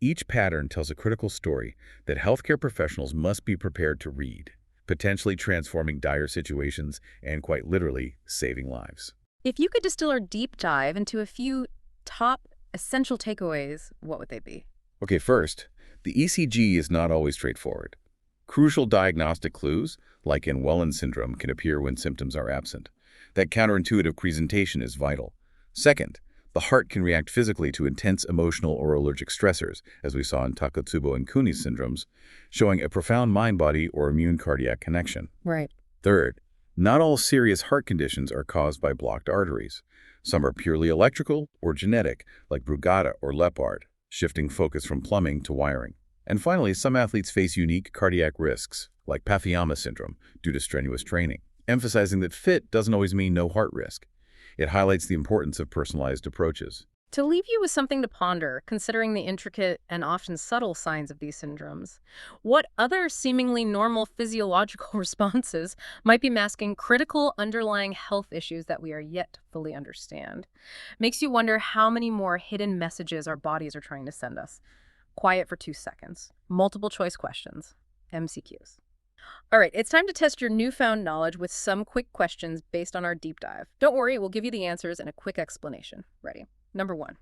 Each pattern tells a critical story that healthcare professionals must be prepared to read, potentially transforming dire situations and quite literally saving lives. If you could distill our deep dive into a few top essential takeaways, what would they be? Okay, first, the ECG is not always straightforward. Crucial diagnostic clues, like in Wellens syndrome, can appear when symptoms are absent. That counterintuitive presentation is vital. Second, the heart can react physically to intense emotional or allergic stressors, as we saw in Takotsubo and Kounis syndromes, showing a profound mind-body or immune cardiac connection. Right. Third, not all serious heart conditions are caused by blocked arteries. Some are purely electrical or genetic, like Brugada or Leopard, shifting focus from plumbing to wiring. And finally, some athletes face unique cardiac risks, like Pagiyama syndrome, due to strenuous training, emphasizing that fit doesn't always mean no heart risk. It highlights the importance of personalized approaches. To leave you with something to ponder, considering the intricate and often subtle signs of these syndromes, what other seemingly normal physiological responses might be masking critical underlying health issues that we are yet to fully understand? Makes you wonder how many more hidden messages our bodies are trying to send us. Quiet for 2 seconds. Multiple choice questions. MCQs. All right, it's time to test your newfound knowledge with some quick questions based on our deep dive. Don't worry, we'll give you the answers and a quick explanation. Ready? Number 1.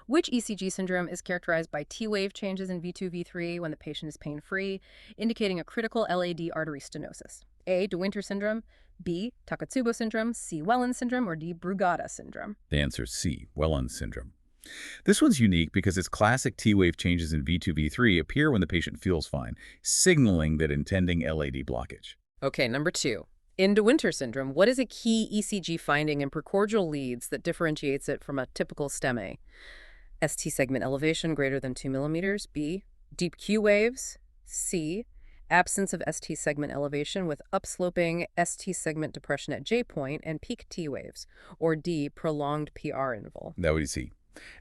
Which ECG syndrome is characterized by T-wave changes in V2, V3 when the patient is pain-free, indicating a critical LAD artery stenosis? A. De Winter Syndrome, B. Takotsubo Syndrome, C. Wellens Syndrome, or D. Brugada Syndrome? The answer is C, Wellens Syndrome. This one's unique because its classic T-wave changes in V2, V3 appear when the patient feels fine, signaling that intending LAD blockage. Okay, number 2. In De Winter syndrome, what is a key ECG finding in precordial leads that differentiates it from a typical STEMI? ST segment elevation greater than 2 millimeters. B, deep Q waves. C, absence of ST segment elevation with upsloping ST segment depression at J point and peak T waves. Or D, prolonged PR interval. That would be C.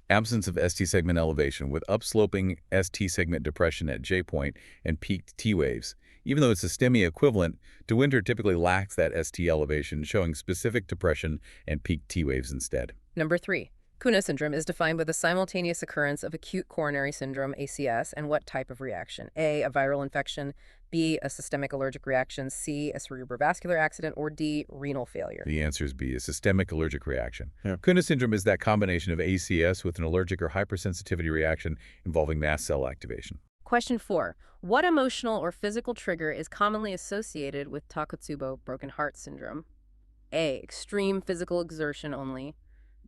Absence of ST segment elevation with upsloping ST segment depression at J point and peaked T waves. Even though it's a STEMI equivalent, De Winter typically lacks that ST elevation, showing specific depression and peaked T waves instead. Number 3. Kounis syndrome is defined by the simultaneous occurrence of acute coronary syndrome, ACS, and what type of reaction? A, a viral infection, B, a systemic allergic reaction, C, a cerebrovascular accident, or D, renal failure. The answer is B, a systemic allergic reaction. Yeah. Kounis syndrome is that combination of ACS with an allergic or hypersensitivity reaction involving mast cell activation. Question 4. What emotional or physical trigger is commonly associated with Takotsubo broken heart syndrome? A, extreme physical exertion only.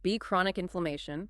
B, chronic inflammation.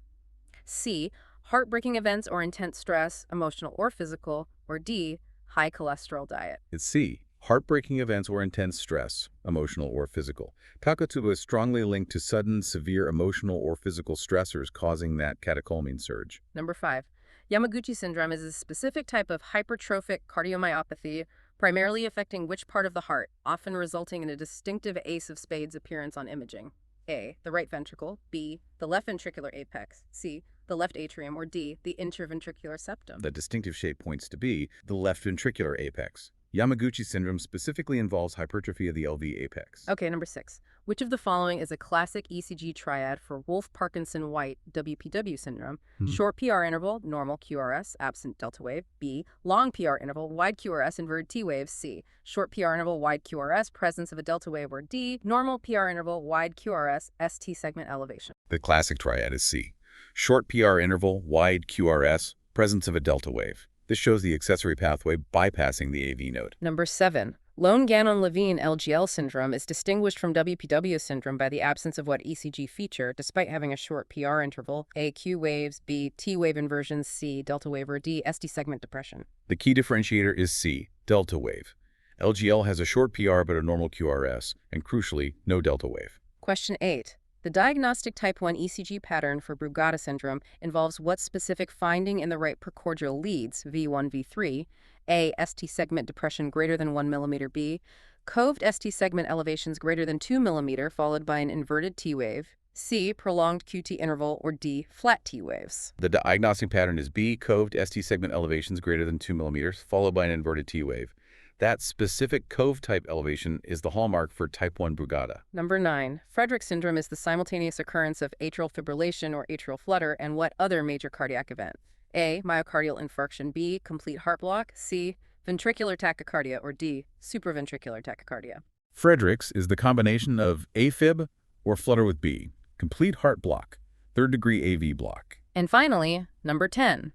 C, heartbreaking events or intense stress, emotional or physical. Or D, high cholesterol diet. It's C, heartbreaking events or intense stress, emotional or physical. Takotsubo is strongly linked to sudden, severe emotional or physical stressors causing that catecholamine surge. Number 5. Yamaguchi syndrome is a specific type of hypertrophic cardiomyopathy, primarily affecting which part of the heart, often resulting in a distinctive ace of spades appearance on imaging? A, the right ventricle. B, the left ventricular apex. C, the left atrium. Or D, the interventricular septum. The distinctive shape points to B, the left ventricular apex. Yamaguchi syndrome specifically involves hypertrophy of the LV apex. Okay, number 6. Which of the following is a classic ECG triad for Wolff-Parkinson-White WPW syndrome? Short PR interval, normal QRS, absent delta wave. B, long PR interval, wide QRS, inverted T wave. C, short PR interval, wide QRS, presence of a delta wave. Or D, normal PR interval, wide QRS, ST segment elevation. The classic triad is C. Short PR interval, wide QRS, presence of a delta wave. This shows the accessory pathway bypassing the AV node. Number 7. Lone Ganong Levine LGL syndrome is distinguished from WPW syndrome by the absence of what ECG feature, despite having a short PR interval. A, Q waves. B, T wave inversions. C, delta wave. Or D, ST segment depression. The key differentiator is C, delta wave. LGL has a short PR but a normal QRS, and crucially, no delta wave. Question 8. The diagnostic type 1 ECG pattern for Brugada syndrome involves what specific finding in the right precordial leads, V1, V3? A, ST segment depression greater than 1 millimeter. B, coved ST segment elevations greater than 2 millimeter, followed by an inverted T wave. C, prolonged QT interval. Or D, flat T waves. The diagnostic pattern is B, coved ST segment elevations greater than 2 millimeters, followed by an inverted T wave. That specific cove-type elevation is the hallmark for type 1 Brugada. Number 9. Frederick syndrome is the simultaneous occurrence of atrial fibrillation or atrial flutter and what other major cardiac event? A, myocardial infarction. B, complete heart block. C, ventricular tachycardia. Or D, supraventricular tachycardia. Frederick's is the combination of AFib or flutter with B, complete heart block, third-degree AV block. And finally, number 10.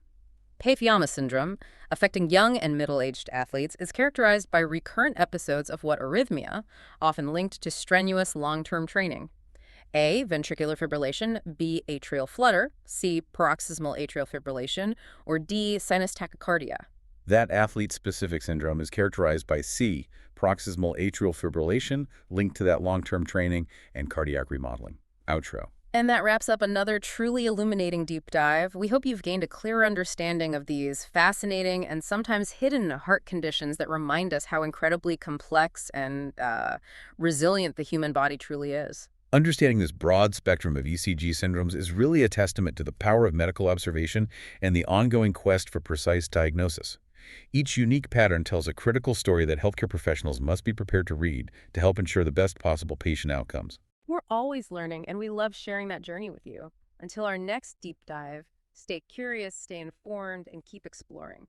Pagiyama syndrome, affecting young and middle-aged athletes, is characterized by recurrent episodes of what arrhythmia, often linked to strenuous long-term training? A, ventricular fibrillation. B, atrial flutter. C, paroxysmal atrial fibrillation. Or D, sinus tachycardia. That athlete-specific syndrome is characterized by C, paroxysmal atrial fibrillation, linked to that long-term training and cardiac remodeling. Outro. And that wraps up another truly illuminating deep dive. We hope you've gained a clearer understanding of these fascinating and sometimes hidden heart conditions that remind us how incredibly complex and resilient the human body truly is. Understanding this broad spectrum of ECG syndromes is really a testament to the power of medical observation and the ongoing quest for precise diagnosis. Each unique pattern tells a critical story that healthcare professionals must be prepared to read to help ensure the best possible patient outcomes. We're always learning, and we love sharing that journey with you. Until our next deep dive, stay curious, stay informed, and keep exploring.